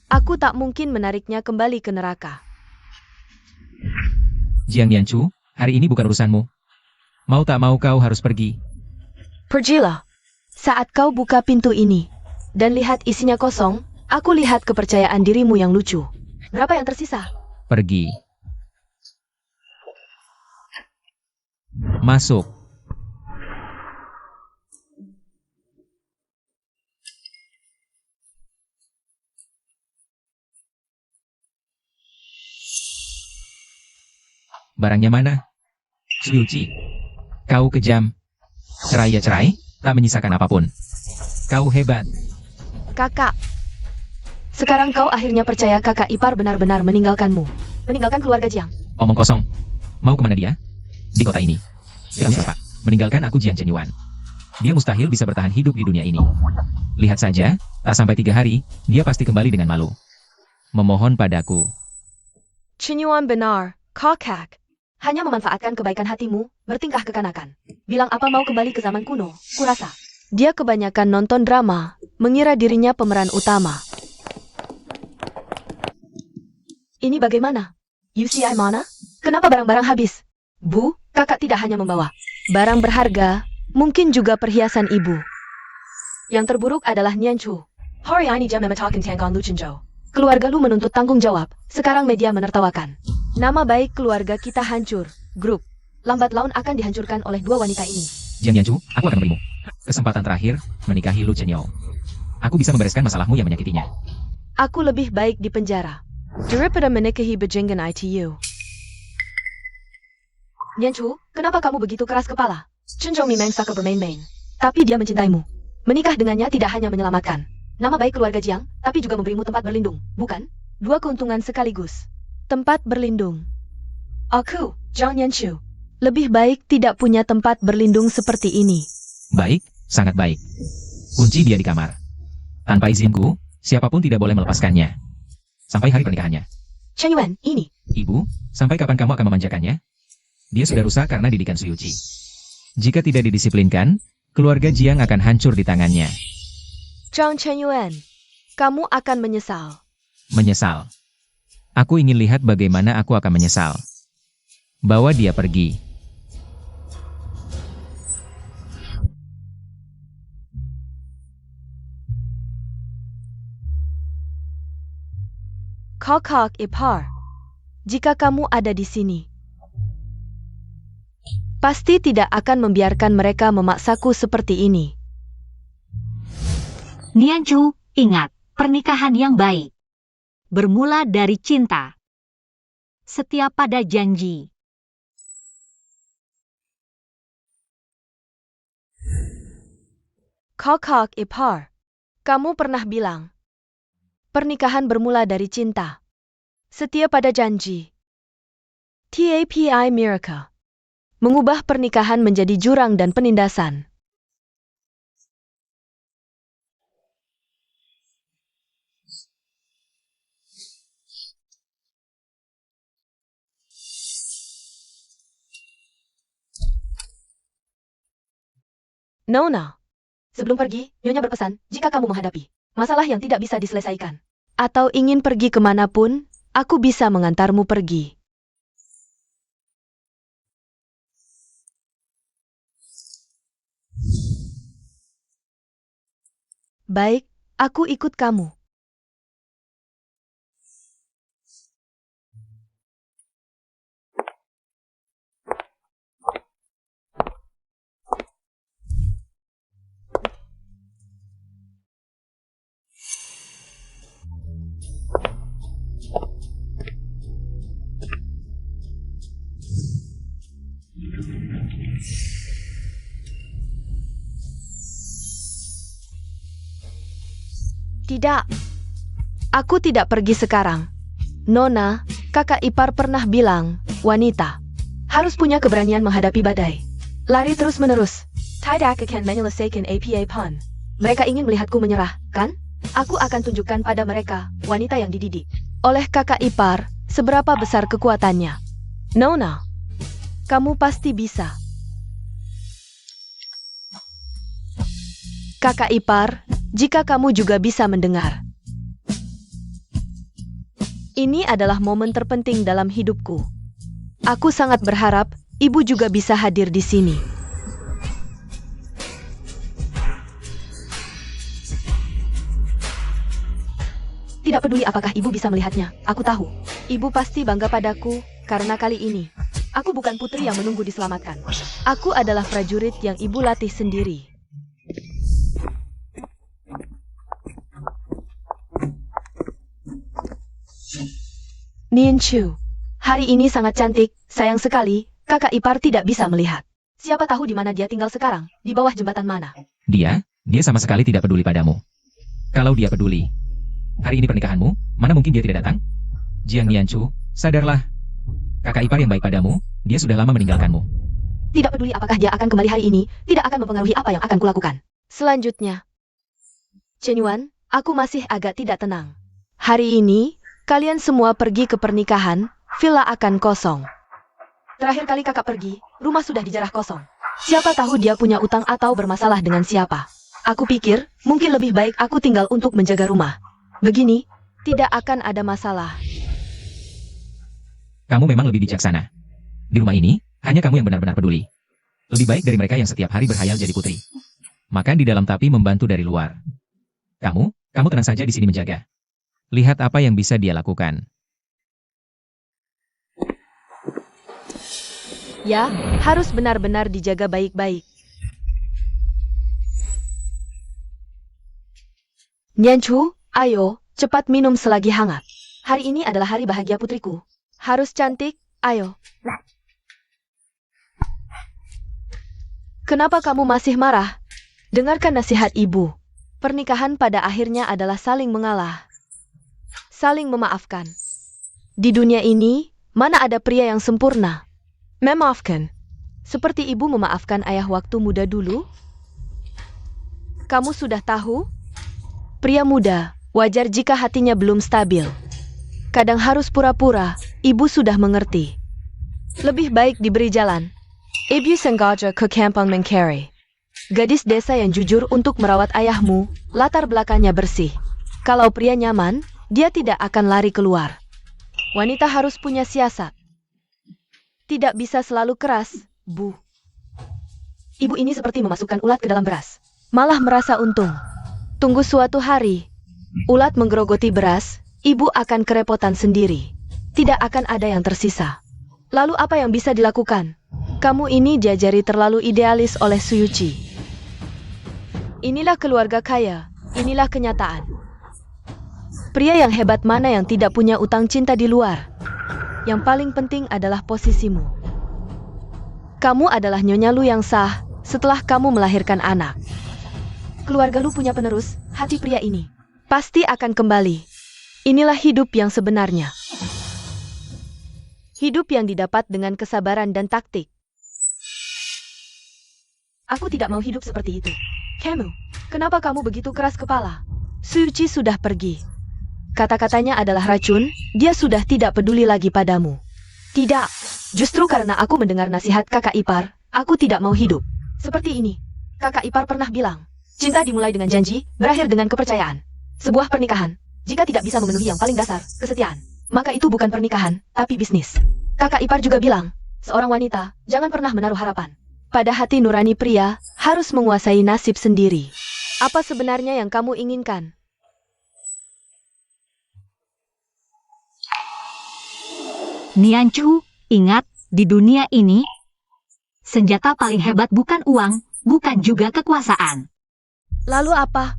Aku tak mungkin menariknya kembali ke neraka. Jiang Nianchu, hari ini bukan urusanmu. Mau tak mau kau harus pergi. Pergilah. Saat kau buka pintu ini, dan lihat isinya kosong, aku lihat kepercayaan dirimu yang lucu. Berapa yang tersisa? Pergi. Masuk. Barangnya mana? Suyuchi. Kau kejam. Cerai ya cerai, tak menyisakan apapun. Kau hebat. Kakak. Sekarang kau akhirnya percaya kakak ipar benar-benar meninggalkanmu. Meninggalkan keluarga Jiang. Omong kosong. Mau kemana dia? Di kota ini. Kami Pak. Meninggalkan aku Jiang Chenyuan. Dia mustahil bisa bertahan hidup di dunia ini. Lihat saja, tak sampai 3 hari, dia pasti kembali dengan malu. Memohon padaku. Chenyuan benar, kakak. Hanya memanfaatkan kebaikan hatimu, bertingkah kekanakan. Bilang apa mau kembali ke zaman kuno, kurasa. Dia kebanyakan nonton drama, mengira dirinya pemeran utama. Ini bagaimana? UCI mana? Kenapa barang-barang habis? Bu, kakak tidak hanya membawa barang berharga, mungkin juga perhiasan ibu. Yang terburuk adalah Nianchu. Horiani jam memetakan Tanggon Lu Chenyo. Keluarga lu menuntut tanggung jawab, sekarang media menertawakan. Nama baik keluarga kita hancur, grup. Lambat laun akan dihancurkan oleh 2 wanita ini. Jiang Nianchu, aku akan memberimu kesempatan terakhir menikahi Lu Chenyo. Aku bisa membereskan masalahmu yang menyakitinya. Aku lebih baik di penjara daripada menikahi bajingan ITU. Nianchu, kenapa kamu begitu keras kepala? Chenjo memang suka bermain-main. Tapi dia mencintaimu. Menikah dengannya tidak hanya menyelamatkan nama baik keluarga Jiang, tapi juga memberimu tempat berlindung, bukan? 2 keuntungan sekaligus. Tempat berlindung. Aku, Jiang Nianchu, lebih baik tidak punya tempat berlindung seperti ini. Baik, sangat baik. Kunci dia di kamar. Tanpa izinku, siapapun tidak boleh melepaskannya. Sampai hari pernikahannya. Chen Yuan, ini. Ibu, sampai kapan kamu akan memanjakannya? Dia sudah rusak karena didikan Suyuchi. Jika tidak didisiplinkan, keluarga Jiang akan hancur di tangannya. Zhang Chen Yuan, kamu akan menyesal. Menyesal. Aku ingin lihat bagaimana aku akan menyesal. Bawa dia pergi. Kakak ipar, jika kamu ada di sini, Pasti tidak akan membiarkan mereka memaksaku seperti ini. Nianchu, ingat, pernikahan yang baik bermula dari cinta. Setia pada janji. Kakak ipar, kamu pernah bilang, pernikahan bermula dari cinta. Setia pada janji. TAPI Miracle. Mengubah pernikahan menjadi jurang dan penindasan. Nona. Sebelum pergi, Nyonya berpesan, jika kamu menghadapi masalah yang tidak bisa diselesaikan, atau ingin pergi kemanapun, aku bisa mengantarmu pergi. Baik, aku ikut kamu. Tidak. Aku tidak pergi sekarang. Nona, kakak ipar pernah bilang, wanita harus punya keberanian menghadapi badai. Lari terus-menerus. Tidak akan menyelesaikan APA pun. Mereka ingin melihatku menyerah, kan? Aku akan tunjukkan pada mereka, wanita yang dididik oleh kakak ipar, seberapa besar kekuatannya. Nona, kamu pasti bisa. Kakak ipar, jika kamu juga bisa mendengar. Ini adalah momen terpenting dalam hidupku. Aku sangat berharap ibu juga bisa hadir di sini. Tidak peduli apakah ibu bisa melihatnya, aku tahu. Ibu pasti bangga padaku, karena kali ini, aku bukan putri yang menunggu diselamatkan. Aku adalah prajurit yang ibu latih sendiri. Nianchu, hari ini sangat cantik, sayang sekali, kakak ipar tidak bisa melihat. Siapa tahu di mana dia tinggal sekarang, di bawah jembatan mana. Dia sama sekali tidak peduli padamu. Kalau dia peduli, hari ini pernikahanmu, mana mungkin dia tidak datang? Jiang Nianchu, sadarlah. Kakak ipar yang baik padamu, dia sudah lama meninggalkanmu. Tidak peduli apakah dia akan kembali hari ini, tidak akan mempengaruhi apa yang akan kulakukan. Selanjutnya, Chen Yuan, aku masih agak tidak tenang. Hari ini, kalian semua pergi ke pernikahan, villa akan kosong. Terakhir kali kakak pergi, rumah sudah dijarah kosong. Siapa tahu dia punya utang atau bermasalah dengan siapa. Aku pikir, mungkin lebih baik aku tinggal untuk menjaga rumah. Begini, tidak akan ada masalah. Kamu memang lebih bijaksana. Di rumah ini, hanya kamu yang benar-benar peduli. Lebih baik dari mereka yang setiap hari berhayal jadi putri. Makan di dalam tapi membantu dari luar. Kamu tenang saja di sini menjaga. Lihat apa yang bisa dia lakukan. Ya, harus benar-benar dijaga baik-baik. Nianchu, ayo, cepat minum selagi hangat. hari ini adalah hari bahagia putriku. Harus cantik, ayo. Kenapa kamu masih marah? Dengarkan nasihat ibu. Pernikahan pada akhirnya adalah saling mengalah. Saling memaafkan. Di dunia ini, mana ada pria yang sempurna? Memaafkan. Seperti ibu memaafkan ayah waktu muda dulu? Kamu sudah tahu? Pria muda, wajar jika hatinya belum stabil. Kadang harus pura-pura, ibu sudah mengerti. Lebih baik diberi jalan. Ibu sengaja ke kampung Mengkari. Gadis desa yang jujur untuk merawat ayahmu, latar belakangnya bersih. Kalau pria nyaman, dia tidak akan lari keluar. Wanita harus punya siasat. Tidak bisa selalu keras, Bu. Ibu ini seperti memasukkan ulat ke dalam beras. Malah merasa untung. Tunggu suatu hari, ulat menggerogoti beras, ibu akan kerepotan sendiri. Tidak akan ada yang tersisa. Lalu apa yang bisa dilakukan? Kamu ini diajari terlalu idealis oleh Suyuchi. Inilah keluarga kaya, inilah kenyataan. Pria yang hebat mana yang tidak punya utang cinta di luar? Yang paling penting adalah posisimu. Kamu adalah Nyonya Lu yang sah setelah kamu melahirkan anak. Keluarga Lu punya penerus, hati pria ini pasti akan kembali. Inilah hidup yang sebenarnya. Hidup yang didapat dengan kesabaran dan taktik. Aku tidak mau hidup seperti itu. Kamu, kenapa kamu begitu keras kepala? Suyuchi sudah pergi. Kata-katanya adalah racun, dia sudah tidak peduli lagi padamu. Tidak, justru karena aku mendengar nasihat kakak ipar, aku tidak mau hidup. Seperti ini, kakak ipar pernah bilang, cinta dimulai dengan janji, berakhir dengan kepercayaan. Sebuah pernikahan, jika tidak bisa memenuhi yang paling dasar, kesetiaan, maka itu bukan pernikahan, tapi bisnis. Kakak ipar juga bilang, seorang wanita, jangan pernah menaruh harapan pada hati nurani pria, harus menguasai nasib sendiri. Apa sebenarnya yang kamu inginkan? Nianchu, ingat, di dunia ini, senjata paling hebat bukan uang, bukan juga kekuasaan. Lalu apa?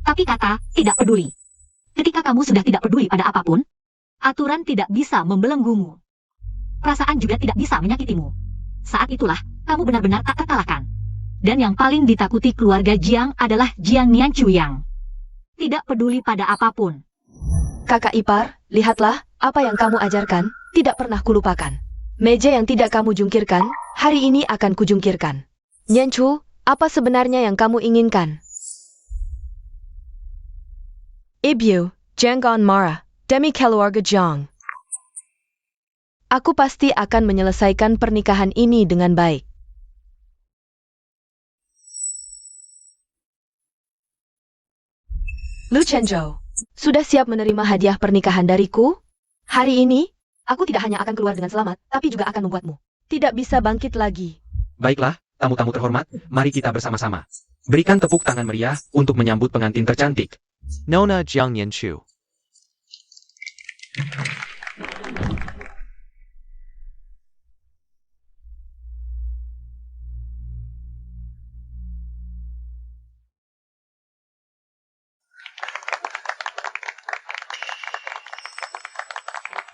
Tapi kata, tidak peduli. Ketika kamu sudah tidak peduli pada apapun, aturan tidak bisa membelenggumu. Perasaan juga tidak bisa menyakitimu. Saat itulah, kamu benar-benar tak terkalahkan. Dan yang paling ditakuti keluarga Jiang adalah Jiang Nianchu yang tidak peduli pada apapun. Kakak ipar, lihatlah, apa yang kamu ajarkan, tidak pernah kulupakan. Meja yang tidak kamu jungkirkan, hari ini akan kujungkirkan. Nianchu, apa sebenarnya yang kamu inginkan? Ibyu, Janggon marah, demi keluarga Jiang. Aku pasti akan menyelesaikan pernikahan ini dengan baik. Lu Chenzhou, sudah siap menerima hadiah pernikahan dariku? Hari ini, aku tidak hanya akan keluar dengan selamat, tapi juga akan membuatmu tidak bisa bangkit lagi. Baiklah, tamu-tamu terhormat, mari kita bersama-sama. Berikan tepuk tangan meriah untuk menyambut pengantin tercantik. Nona Jiang Nianchu.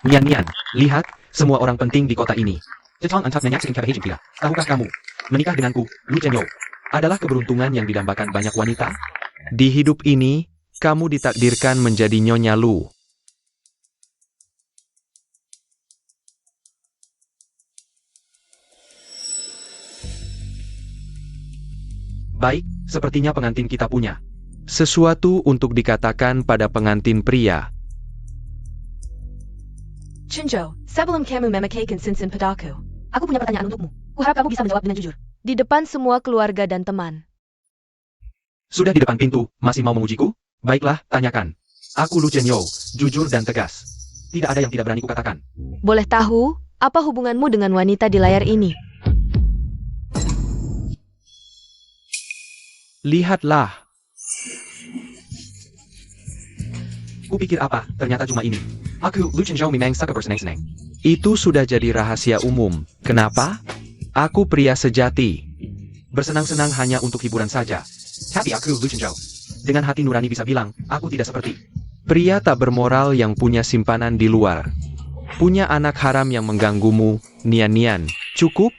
Nian, lihat, semua orang penting di kota ini. Tahukah kamu, menikah denganku, Lu Chenyo, adalah keberuntungan yang didambakan banyak wanita? Di hidup ini, kamu ditakdirkan menjadi Nyonya Lu. Baik, sepertinya pengantin kita punya Sesuatu untuk dikatakan pada pengantin pria. Chenzhou, sebelum kamu memekaikan cincin padaku, aku punya pertanyaan untukmu. Kuharap kamu bisa menjawab dengan jujur. Di depan semua keluarga dan teman. Sudah di depan pintu, masih mau mengujiku? Baiklah, tanyakan. Aku Lu Chenyo, jujur dan tegas. Tidak ada yang tidak berani kukatakan. Boleh tahu, apa hubunganmu dengan wanita di layar ini? Lihatlah. Kupikir apa, ternyata cuma ini. Aku, Lu Chenyo memang suka bersenang-senang. Itu sudah jadi rahasia umum. Kenapa? Aku pria sejati. Bersenang-senang hanya untuk hiburan saja. Tapi aku, Lu Chenyo, dengan hati nurani bisa bilang, aku tidak seperti Pria tak bermoral yang punya simpanan di luar. Punya anak haram yang mengganggumu, Nian. Cukup?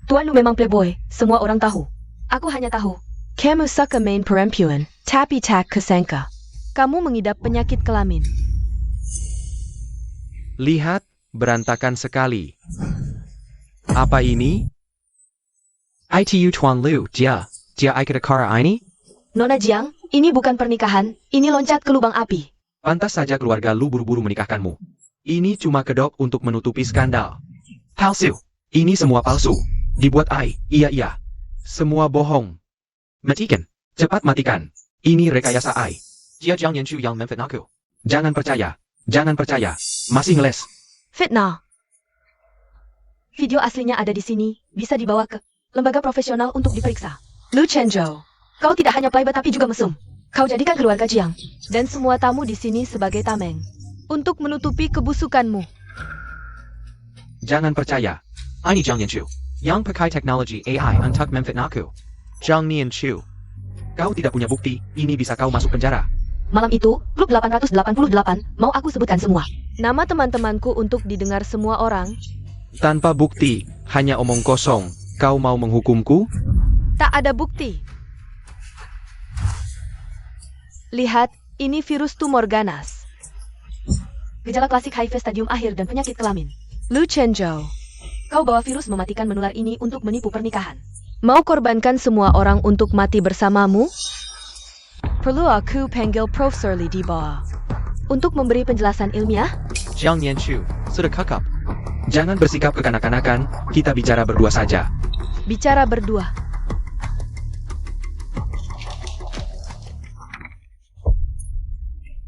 Tuan Lu memang playboy, semua orang tahu. Aku hanya tahu. Kamu suka main perempuan, tapi tak kesangka. Kamu mengidap penyakit kelamin. Lihat, berantakan sekali. Apa ini? ITU Tuan Lu, dia ikut ini? Nona Jiang, ini bukan pernikahan, ini loncat ke lubang api. Pantas saja keluarga Lu buru-buru menikahkanmu. Ini cuma kedok untuk menutupi skandal. Palsu. Ini semua palsu. Dibuat iya. Semua bohong. Matikan. Cepat matikan. Ini rekayasa Jiang Nianchu yang memfitnahku. Jangan percaya. Masih ngeles. Fitnah. Video aslinya ada di sini, bisa dibawa ke lembaga profesional untuk diperiksa. Lu Chenzhou, kau tidak hanya playboy tapi juga mesum. Kau jadikan keluarga Jiang dan semua tamu di sini sebagai tameng untuk menutupi kebusukanmu. Jangan percaya. Ini Zhang Yanchu. Yang pakai teknologi AI untuk memfitnahku. Zhang Nianchu. Kau tidak punya bukti, ini bisa kau masuk penjara. Malam itu, Klub 888, mau aku sebutkan semua. Nama teman-temanku untuk didengar semua orang. Tanpa bukti, hanya omong kosong. Kau mau menghukumku? Tak ada bukti. Lihat, ini virus tumor ganas. Gejala klasik HIV stadium akhir dan penyakit kelamin. Lu Chenzhou, Kau bawa virus mematikan menular ini untuk menipu pernikahan. mau korbankan semua orang untuk mati bersamamu? Perlu aku panggil Profesor Li di bawah. Untuk memberi penjelasan ilmiah, Zhang Nianchu. Sudah kakap. Jangan bersikap kekanak-kanakan, kita bicara berdua saja. Bicara berdua.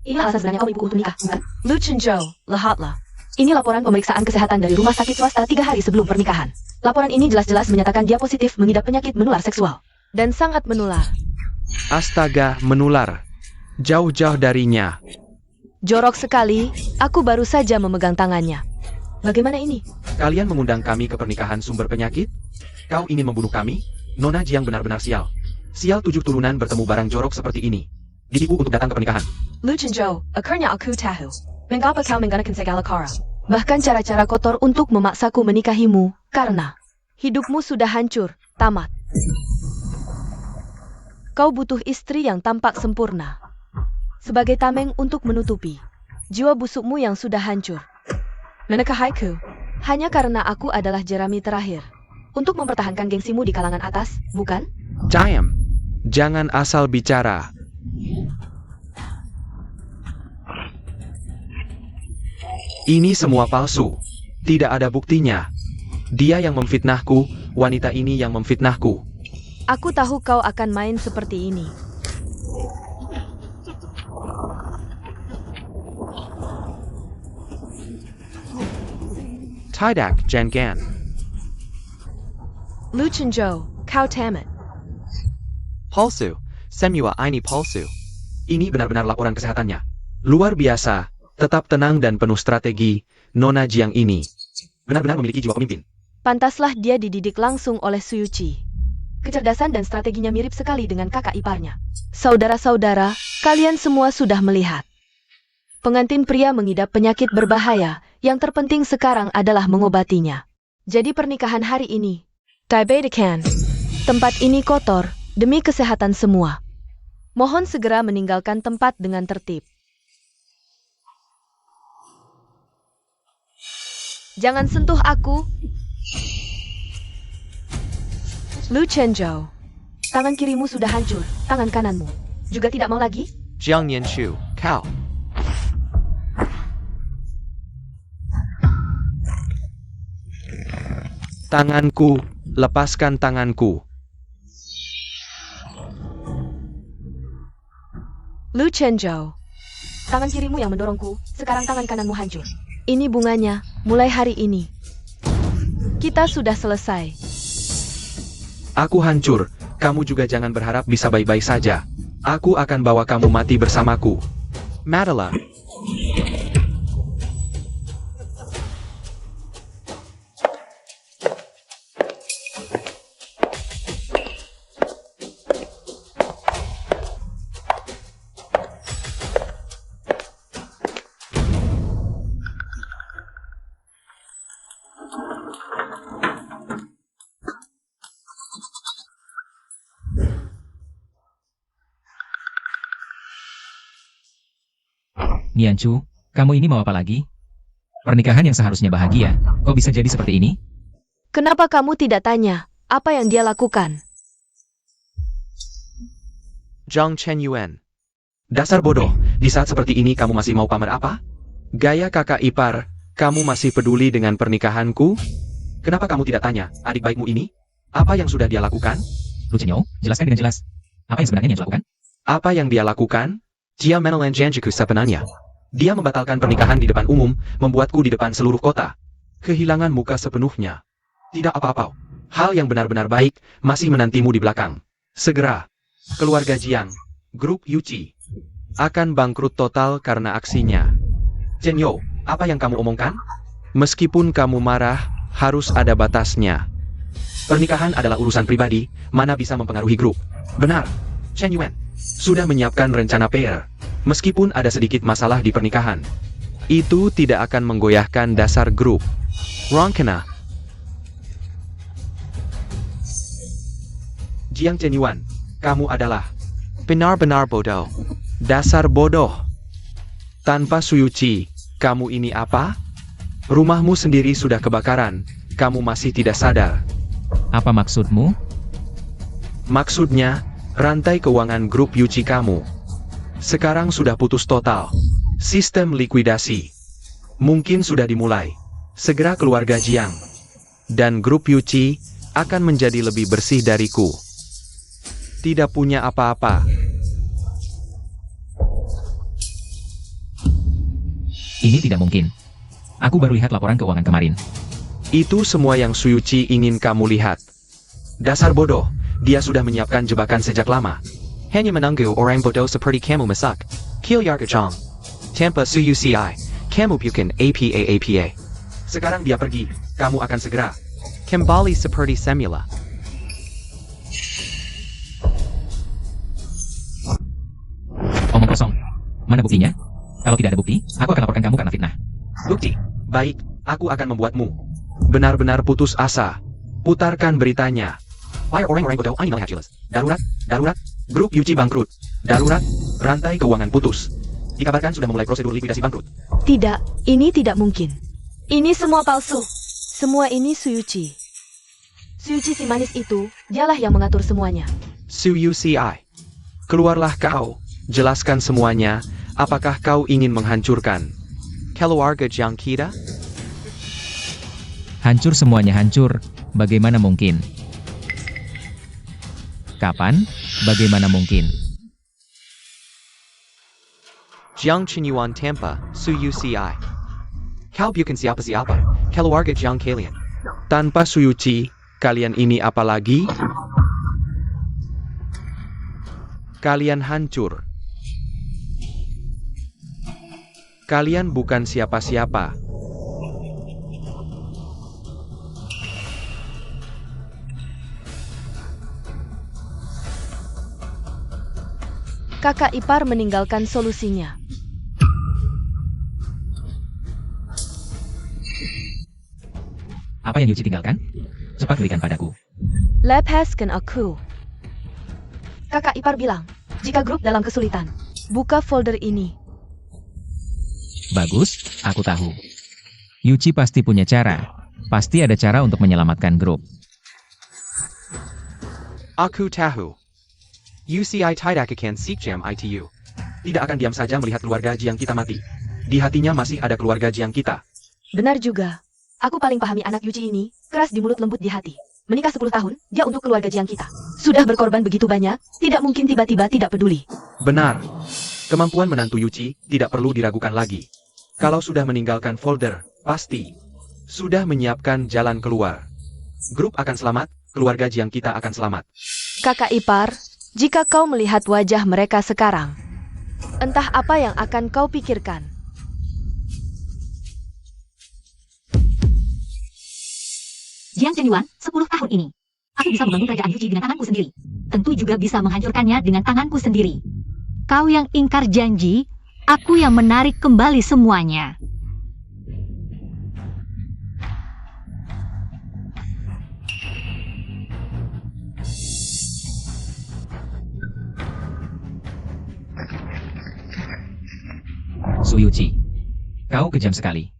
ini alasan sebenarnya kau menipu untuk nikah, bukan? Lu Chenzhou, lihatlah. Ini laporan pemeriksaan kesehatan dari rumah sakit swasta 3 hari sebelum pernikahan. Laporan ini jelas-jelas menyatakan dia positif mengidap penyakit menular seksual. Dan sangat menular. Astaga, menular. Jauh-jauh darinya. Jorok sekali, aku baru saja memegang tangannya. Bagaimana ini? Kalian mengundang kami ke pernikahan sumber penyakit? Kau ingin membunuh kami? Nona Jiang benar-benar sial. Sial 7 turunan bertemu barang jorok seperti ini. Ditipu untuk datang ke pernikahan. Lu Chenzhou, akhirnya aku tahu. Mengapa kau menggunakan segala cara? Bahkan cara-cara kotor untuk memaksaku menikahimu, karena hidupmu sudah hancur, tamat. Kau butuh istri yang tampak sempurna. Sebagai tameng untuk menutupi jiwa busukmu yang sudah hancur. Menikahiku, hanya karena aku adalah jerami terakhir. Untuk mempertahankan gengsimu di kalangan atas, bukan? Diam. Jangan asal bicara. Ini semua palsu. Tidak ada buktinya. Dia yang memfitnahku, wanita ini yang memfitnahku. Aku tahu kau akan main seperti ini. Tidak, Jangan. Lu Chenzhou, kau tamat. Palsu. Semua ini palsu. Ini benar-benar laporan kesehatannya. Luar biasa. Tetap tenang dan penuh strategi, Nona Jiang ini. Benar-benar memiliki jiwa pemimpin. Pantaslah dia dididik langsung oleh Suyuchi. Kecerdasan dan strateginya mirip sekali dengan kakak iparnya. Saudara-saudara, kalian semua sudah melihat. Pengantin pria mengidap penyakit berbahaya, yang terpenting sekarang adalah mengobatinya. Jadi pernikahan hari ini, diabaikan. Tempat ini kotor, demi kesehatan semua. Mohon segera meninggalkan tempat dengan tertib. Jangan sentuh aku. Lu Chenzhou, Tangan kirimu sudah hancur, tangan kananmu juga tidak mau lagi? Zhang Nianchu. Kau. Tanganku. Lepaskan tanganku. Lu Chenzhou, Tangan kirimu yang mendorongku, sekarang tangan kananmu hancur. ini bunganya, mulai hari ini. Kita sudah selesai. Aku hancur. Kamu juga jangan berharap bisa baik-baik saja. Aku akan bawa kamu mati bersamaku. Madala. Nianchu, kamu ini mau apa lagi? Pernikahan yang seharusnya bahagia, kok bisa jadi seperti ini? Kenapa kamu tidak tanya apa yang dia lakukan? Zhang Chenyuan. Dasar bodoh, di saat seperti ini kamu masih mau pamer apa? Gaya kakak ipar, kamu masih peduli dengan pernikahanku? Kenapa kamu tidak tanya, adik baikmu ini? Apa yang sudah dia lakukan? Lu Chenyo, jelaskan dengan jelas. Apa yang sebenarnya Nianchu lakukan? Apa yang dia lakukan? Dia menelan janjiku sebenarnya. Dia membatalkan pernikahan di depan umum, membuatku di depan seluruh kota. Kehilangan muka sepenuhnya. Tidak apa-apa. Hal yang benar-benar baik, masih menantimu di belakang. Segera. Keluarga Jiang, grup Yuchi, Akan bangkrut total karena aksinya. Chenyo, apa yang kamu omongkan? Meskipun kamu marah, harus ada batasnya. Pernikahan adalah urusan pribadi, mana bisa mempengaruhi grup. Benar, Chen Yuan. Sudah menyiapkan rencana PR. Meskipun ada sedikit masalah di pernikahan. Itu tidak akan menggoyahkan dasar grup. Wrong kena. Jiang Chen Yuan, kamu adalah... Benar-benar bodoh. Dasar bodoh. Tanpa Suyuchi, kamu ini apa? Rumahmu sendiri sudah kebakaran, kamu masih tidak sadar. Apa maksudmu? Maksudnya, rantai keuangan grup Yuchi kamu sekarang sudah putus total. Sistem likuidasi mungkin sudah dimulai. Segera keluarga Jiang dan grup Yuchi akan menjadi lebih bersih dariku. Tidak punya apa-apa. Ini tidak mungkin. Aku baru lihat laporan keuangan kemarin. Itu semua yang Suyuchi ingin kamu lihat. Dasar bodoh, dia sudah menyiapkan jebakan sejak lama. Hanya menunggu orang bodoh seperti kamu masak. Kilyar kacang. Tanpa Suyuchi, kamu bukan apa-apa. Sekarang dia pergi, kamu akan segera. Kembali seperti semula. Omong kosong. Mana buktinya? Kalau tidak ada bukti, aku akan laporkan kamu karena fitnah. Bukti, baik, aku akan membuatmu. Benar-benar putus asa. Putarkan beritanya. Why orang-orang bodoh ini melihat jelas. Darurat, darurat, grup Yuchi bangkrut. Darurat, rantai keuangan putus. Dikabarkan sudah memulai prosedur likuidasi bangkrut. Tidak, ini tidak mungkin. Ini semua palsu. Semua ini Suyuchi. Suyuchi si manis itu, dialah yang mengatur semuanya. Suyuchi, keluarlah kau. Jelaskan semuanya. Apakah kau ingin menghancurkan Keluarga Jiang kita? Hancur semuanya hancur. Bagaimana mungkin? Kapan? Bagaimana mungkin? Jiang Qinyuan tanpa Suyuchi. Kau bukan siapa-siapa. Keluarga Jiang kalian. tanpa Suyuchi? Kalian ini apa lagi? Kalian hancur. Kalian bukan siapa-siapa. Kakak ipar meninggalkan solusinya. Apa yang Yuchi tinggalkan? Cepat berikan padaku. Lepaskan aku. Kakak ipar bilang, jika grup dalam kesulitan, buka folder ini. Bagus, aku tahu. Yuchi pasti punya cara. Pasti ada cara untuk menyelamatkan grup. Aku tahu. UCI tidak akan sikjam itu. Tidak akan diam saja melihat keluarga Jiang kita mati. Di hatinya masih ada keluarga Jiang kita. Benar juga. Aku paling pahami anak Yuchi ini, keras di mulut lembut di hati. Menikah 10 tahun, dia untuk keluarga Jiang kita. Sudah berkorban begitu banyak, tidak mungkin tiba-tiba tidak peduli. Benar. Kemampuan menantu Yuchi tidak perlu diragukan lagi. Kalau sudah meninggalkan folder, pasti Sudah menyiapkan jalan keluar. grup akan selamat, keluarga Jiang kita akan selamat. Kakak ipar, jika kau melihat wajah mereka sekarang, entah apa yang akan kau pikirkan. Jiang Chen Yuan, 10 tahun ini. Aku bisa membangun kerajaan Yuchi dengan tanganku sendiri. Tentu juga bisa menghancurkannya dengan tanganku sendiri. Kau yang ingkar janji, aku yang menarik kembali semuanya. Suyuchi, kau kejam sekali.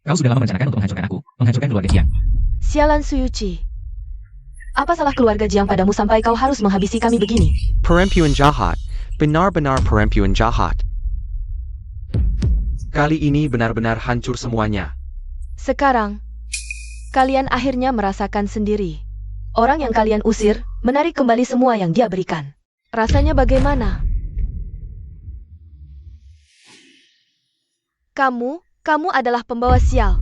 Kau sudah lama merencanakan untuk menghancurkan aku, menghancurkan keluarga Jiang. Sialan Suyuchi. Apa salah keluarga Jiang padamu sampai kau harus menghabisi kami begini? Perempuan jahat. Benar-benar perempuan jahat. Kali ini benar-benar hancur semuanya. Sekarang, kalian akhirnya merasakan sendiri. Orang yang kalian usir, menarik kembali semua yang dia berikan. Rasanya bagaimana? Kamu adalah pembawa sial.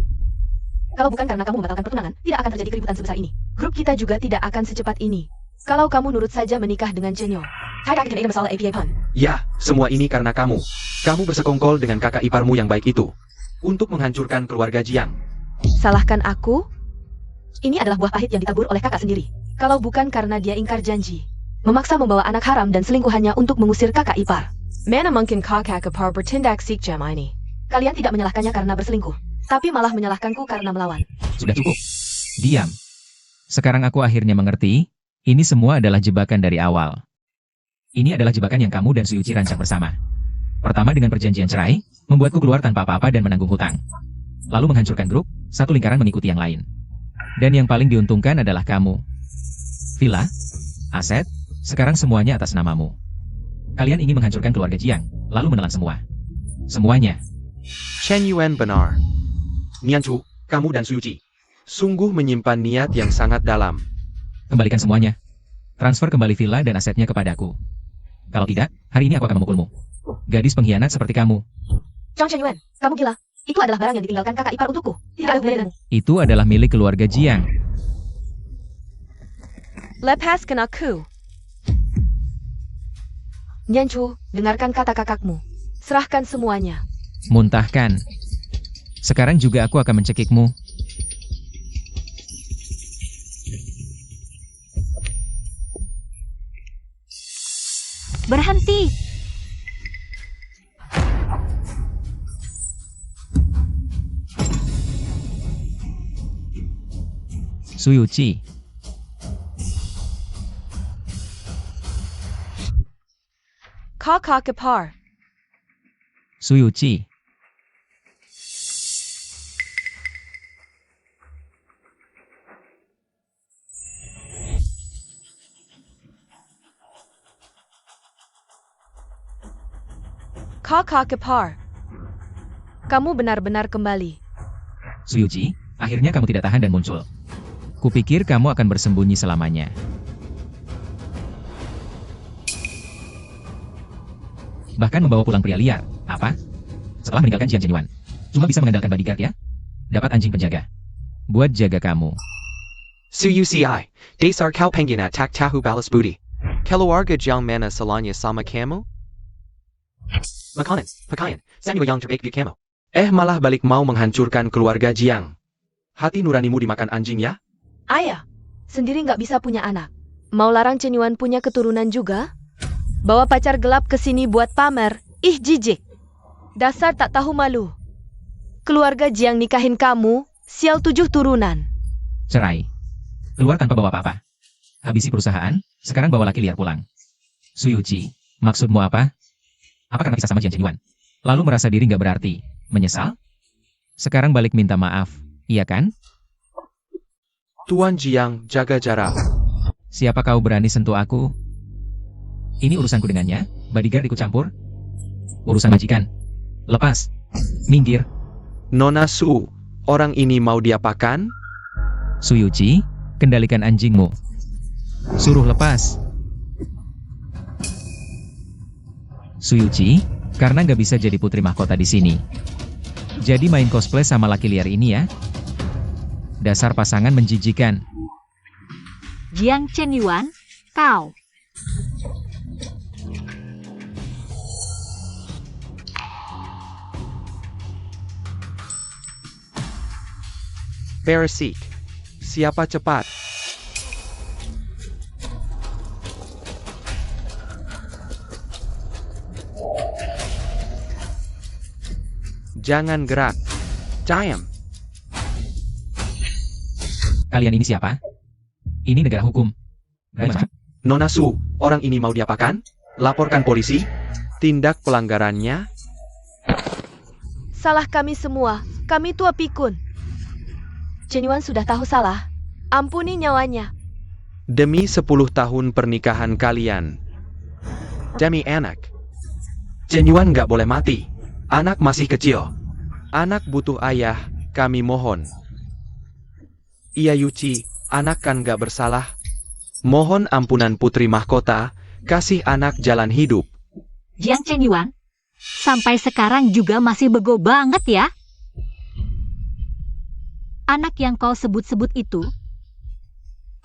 Kalau bukan karena kamu membatalkan pertunangan, tidak akan terjadi keributan sebesar ini. Grup kita juga tidak akan secepat ini. Kalau kamu nurut saja menikah dengan Chenyo. Tidak akan ada masalah APA Pan. Ya, semua ini karena kamu. Kamu bersekongkol dengan kakak iparmu yang baik itu. Untuk menghancurkan keluarga Jiang. Salahkan aku? Ini adalah buah pahit yang ditabur oleh kakak sendiri. Kalau bukan karena dia ingkar janji, memaksa membawa anak haram dan selingkuhannya untuk mengusir kakak ipar. Mana mungkin kakak ipar bertindak sejam ini? Kalian tidak menyalahkannya karena berselingkuh, tapi malah menyalahkanku karena melawan. Sudah cukup. Diam. Sekarang aku akhirnya mengerti, ini semua adalah jebakan dari awal. Ini adalah jebakan yang kamu dan Suyuchi rancang bersama. Pertama dengan perjanjian cerai, membuatku keluar tanpa apa-apa dan menanggung hutang. Lalu menghancurkan grup, satu lingkaran mengikuti yang lain. Dan yang paling diuntungkan adalah kamu. Villa, aset, sekarang semuanya atas namamu. Kalian ingin menghancurkan keluarga Jiang, lalu menelan semua. Semuanya. Chen Yuan benar. Nianchu, kamu dan Suyuchi sungguh menyimpan niat yang sangat dalam. Kembalikan semuanya. Transfer kembali villa dan asetnya kepadaku. Kalau tidak, hari ini aku akan memukulmu. Gadis pengkhianat seperti kamu. Zhang Chenyuan, kamu gila. Itu adalah barang yang ditinggalkan kakak ipar untukku. Tidak ada gunanya. Itu adalah milik keluarga Jiang. Lepaskan aku. Nianchu, dengarkan kata kakakmu. Serahkan semuanya. Muntahkan. Sekarang juga aku akan mencekikmu. Berhenti. Suyuchi. Kakak ipar. Suyuchi. Kakak ipar. Kamu benar-benar kembali. Suyuchi, akhirnya kamu tidak tahan dan muncul. Kupikir kamu akan bersembunyi selamanya. Bahkan membawa pulang pria liar. Apa? Setelah meninggalkan Jiang Chenyuan. Cuma bisa mengandalkan bodyguard ya? Dapat anjing penjaga. Buat jaga kamu. Suyuci, Dasar kau pengguna tak tahu balas budi. Keluarga Jiang mana salahnya sama kamu? Makanan, pakaian, Sanyo yang terbaik di kamu. Malah balik mau menghancurkan keluarga Jiang. Hati nuranimu dimakan anjing ya? Ayah, sendiri nggak bisa punya anak. Mau larang Chenyuan punya keturunan juga? Bawa pacar gelap ke sini buat pamer. Ih jijik. Dasar tak tahu malu. Keluarga Jiang nikahin kamu, sial 7 turunan. Cerai. Keluar tanpa bawa apa-apa. Habisi perusahaan, sekarang bawa laki liar pulang. Suyuchi, maksudmu apa? Apa karena bisa sama Jiang Chenyuan? Lalu merasa diri nggak berarti? Menyesal? Sekarang balik minta maaf, iya kan? Tuan Jiang, jaga jarak. Siapa kau berani sentuh aku? Ini urusanku dengannya, bodyguard ikut campur. Urusan majikan. Lepas. Minggir. Nona Su, orang ini mau diapakan? Suyuchi, kendalikan anjingmu. Suruh lepas. Suyuchi, karena nggak bisa jadi putri mahkota di sini. Jadi main cosplay sama laki liar ini ya. Dasar pasangan menjijikan. Jiang Chenyuan, kau. Beresik. Siapa cepat? Jangan gerak. Diam. Kalian ini siapa? Ini negara hukum. Berani macam? Nona Su, orang ini mau diapakan? Laporkan polisi. Tindak pelanggarannya. Salah kami semua. Kami tua pikun. Chenyuan sudah tahu salah. Ampuni nyawanya. Demi 10 tahun pernikahan kalian. Demi anak. Chenyuan nggak boleh mati. Anak masih kecil. Anak butuh ayah, kami mohon. Iya Yuchi, anak kan nggak bersalah. Mohon ampunan putri mahkota, kasih anak jalan hidup. Jiang Chenyuan, sampai sekarang juga masih bego banget ya. Anak yang kau sebut-sebut itu,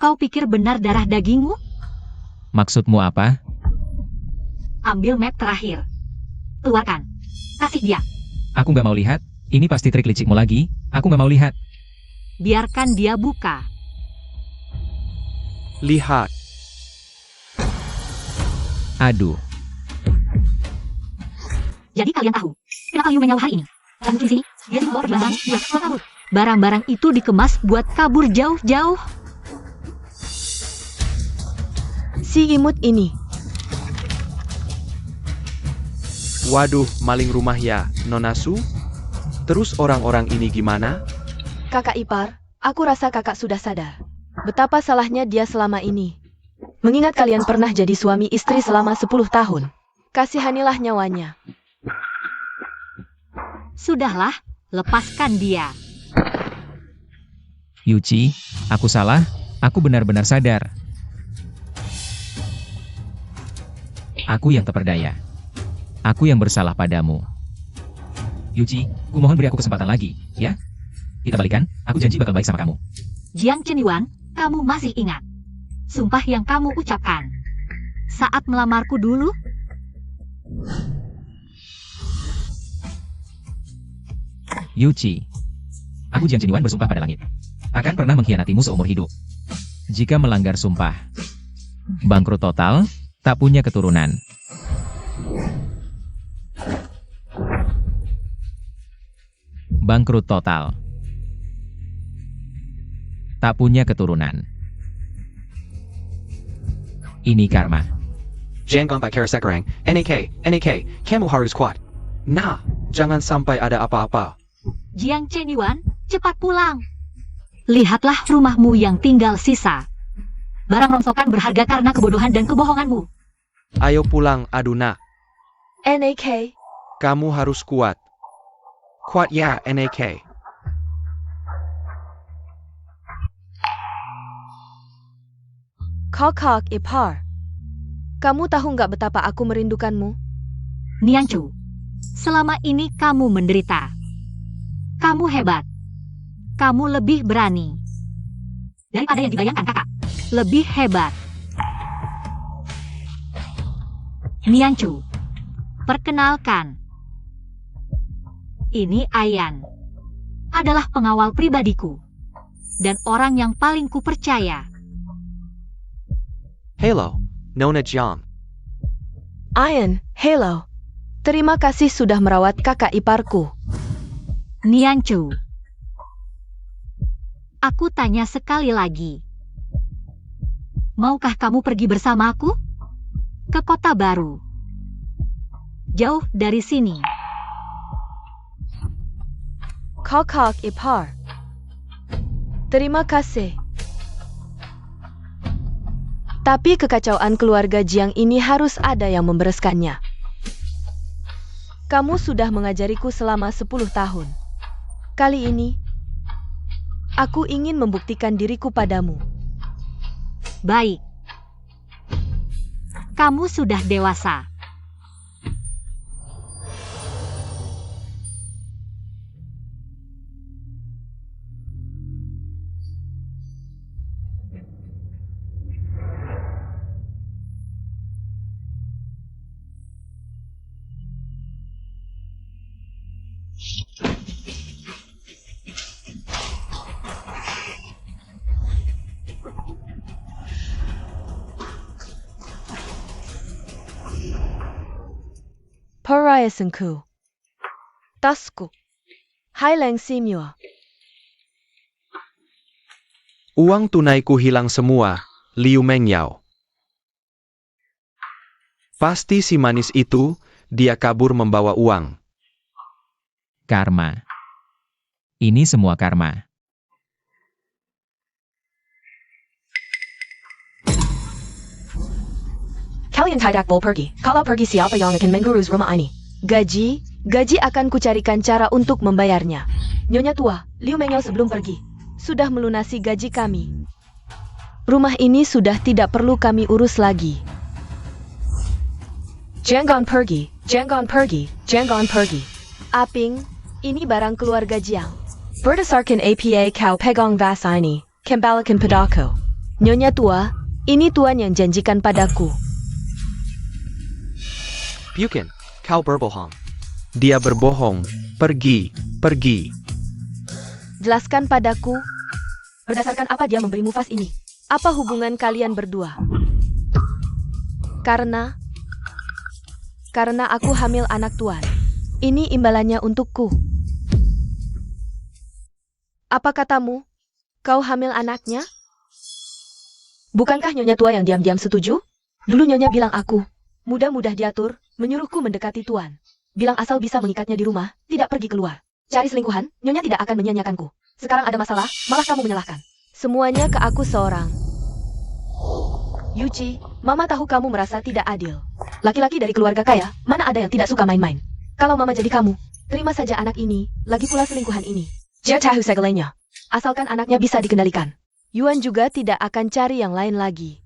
kau pikir benar darah dagingmu? Maksudmu apa? Ambil map terakhir. Keluarkan. Kasih dia. Aku nggak mau lihat. Ini pasti trik licikmu lagi. Aku nggak mau lihat. Biarkan dia buka. Lihat. Aduh, Jadi kalian tahu, kenapa Liu Mengyao hari ini? Dan di sini, dia sibuk bawa barang, dia mau kabur. Barang-barang itu dikemas buat kabur jauh-jauh. Si imut ini. Waduh, maling rumah ya, Nona Su? Terus orang-orang ini gimana? Kakak ipar, aku rasa kakak sudah sadar. Betapa salahnya dia selama ini. Mengingat kalian pernah jadi suami istri selama 10 tahun. Kasihanilah nyawanya. Sudahlah, lepaskan dia. Yuchi, aku salah, aku benar-benar sadar. Aku yang terperdaya. Aku yang bersalah padamu. Yuchi, kumohon beri aku kesempatan lagi, ya? Kita balikan, aku janji bakal baik sama kamu. Jiang Chenyuan, kamu masih ingat sumpah yang kamu ucapkan saat melamarku dulu? Yuchi, aku Jiang Chenyuan bersumpah pada langit. Akan pernah mengkhianatimu seumur hidup. Jika melanggar sumpah, bangkrut total, tak punya keturunan. Bangkrut total. Tak punya keturunan. Ini karma. Jangan by Kara Sekarang, NAK, kamu harus kuat. Nah, jangan sampai ada apa-apa. Jiang Chenyuan, cepat pulang. Lihatlah rumahmu yang tinggal sisa. Barang rongsokan berharga karena kebodohan dan kebohonganmu. Ayo pulang, Aduna. NAK, Kamu harus kuat. Kuat ya, NAK. kakak ipar. Kamu tahu nggak betapa aku merindukanmu? Nianchu, selama ini kamu menderita. Kamu hebat. Kamu lebih berani. Daripada yang dibayangkan kakak. Lebih hebat. Nianchu, perkenalkan. Ini Ayan. Adalah pengawal pribadiku. Dan orang yang paling kupercaya. Hello, Nona Jiang. Ayan, hello. Terima kasih sudah merawat kakak iparku. Nianchu. Aku tanya sekali lagi. Maukah kamu pergi bersamaku? Ke kota baru. Jauh dari sini. Kakak ipar. Terima kasih. Tapi kekacauan keluarga Jiang ini harus ada yang membereskannya. Kamu sudah mengajariku selama 10 tahun. Kali ini, aku ingin membuktikan diriku padamu. Baik. Kamu sudah dewasa. Perhiasanku, tasku, Hailang Simua. Uang tunaiku hilang semua, Liu Mengyao. Pasti si manis itu, dia kabur membawa uang. Karma. Ini semua karma. Kalian tidak boleh pergi. Kalau pergi siapa yang akan mengurus rumah ini? Gaji akan kucarikan cara untuk membayarnya. Nyonya tua, Liu Mengyao sebelum pergi sudah melunasi gaji kami. Rumah ini sudah tidak perlu kami urus lagi. Jangan pergi. Aping, ini barang keluarga Jiang. Berdasarkan APA kau pegang vas ini, kembalikan padaku. Nyonya tua, ini tuan yang janjikan padaku. Bukan, kau berbohong. Dia berbohong. Pergi. Jelaskan padaku, Berdasarkan apa dia memberimu vas ini? Apa hubungan kalian berdua? Karena aku hamil anak tuan. Ini imbalannya untukku. Apa katamu? Kau hamil anaknya? Bukankah Nyonya tua yang diam-diam setuju? Dulu Nyonya bilang aku mudah-mudah diatur, menyuruhku mendekati tuan. Bilang asal bisa mengikatnya di rumah, tidak pergi keluar. Cari selingkuhan, Nyonya tidak akan menyanyiakanku. Sekarang ada masalah, malah kamu menyalahkan. Semuanya ke aku seorang. Yuchi, Mama tahu kamu merasa tidak adil. Laki-laki dari keluarga kaya, mana ada yang tidak suka main-main? Kalau Mama jadi kamu, terima saja anak ini, lagi pula selingkuhan ini. Dia tahu segalanya. Asalkan anaknya bisa dikendalikan. Yuan juga tidak akan cari yang lain lagi.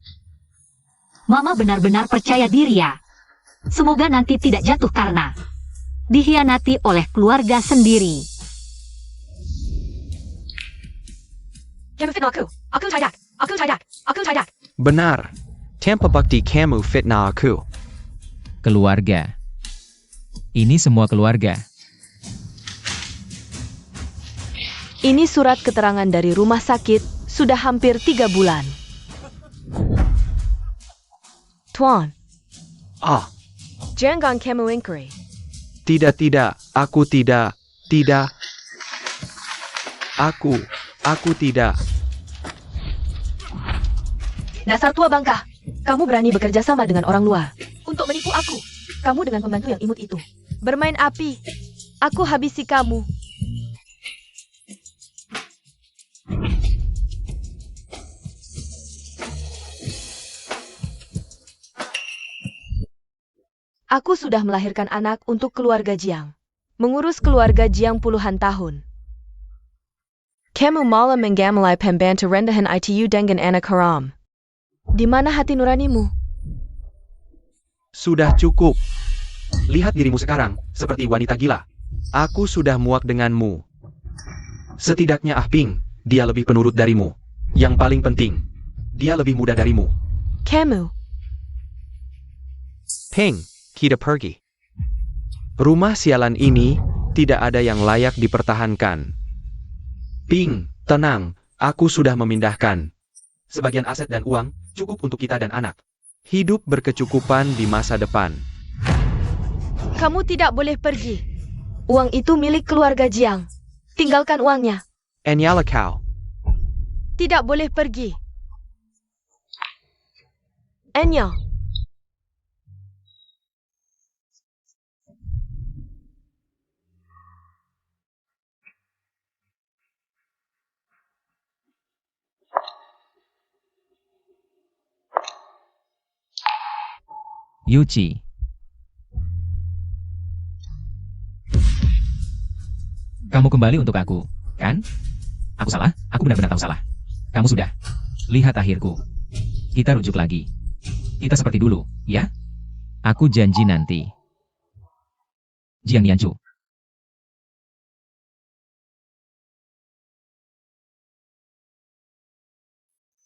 Mama benar-benar percaya diri ya. Semoga nanti tidak jatuh karena dikhianati oleh keluarga sendiri. Kamu fitnah aku. Aku tidak. Aku tidak. Aku tidak. Benar. Tanpa bukti kamu fitnah aku. Keluarga. Ini semua keluarga. Ini surat keterangan dari rumah sakit. Sudah hampir 3 bulan. Tuan, Ah, jangan kamu inquiry. tidak, aku tidak. Aku tidak. Dasar tua bangka. Kamu berani bekerja sama dengan orang luar untuk menipu aku. Kamu dengan pembantu yang imut itu. Bermain api. Aku habisi kamu. Aku sudah melahirkan anak untuk keluarga Jiang. Mengurus keluarga Jiang puluhan tahun. Kamu malah menggamalai pembantu rendahan ITU dengan anak haram. Di mana hati nuranimu? Sudah cukup. Lihat dirimu sekarang, seperti wanita gila. Aku sudah muak denganmu. Setidaknya Ah Ping, dia lebih penurut darimu. Yang paling penting, dia lebih muda darimu. Kamu. Ping, kita pergi. Rumah sialan ini, tidak ada yang layak dipertahankan. Ping, tenang, aku sudah memindahkan. Sebagian aset dan uang, cukup untuk kita dan anak. Hidup berkecukupan di masa depan. Kamu tidak boleh pergi. Uang itu milik keluarga Jiang. Tinggalkan uangnya. Anyala kau. Tidak boleh pergi. Enya. Yuchi. Kamu kembali untuk aku, kan? Aku salah? Aku benar-benar tahu salah. Kamu sudah. Lihat akhirku. Kita rujuk lagi. Kita seperti dulu, ya? Aku janji nanti. Jiang Nianchu.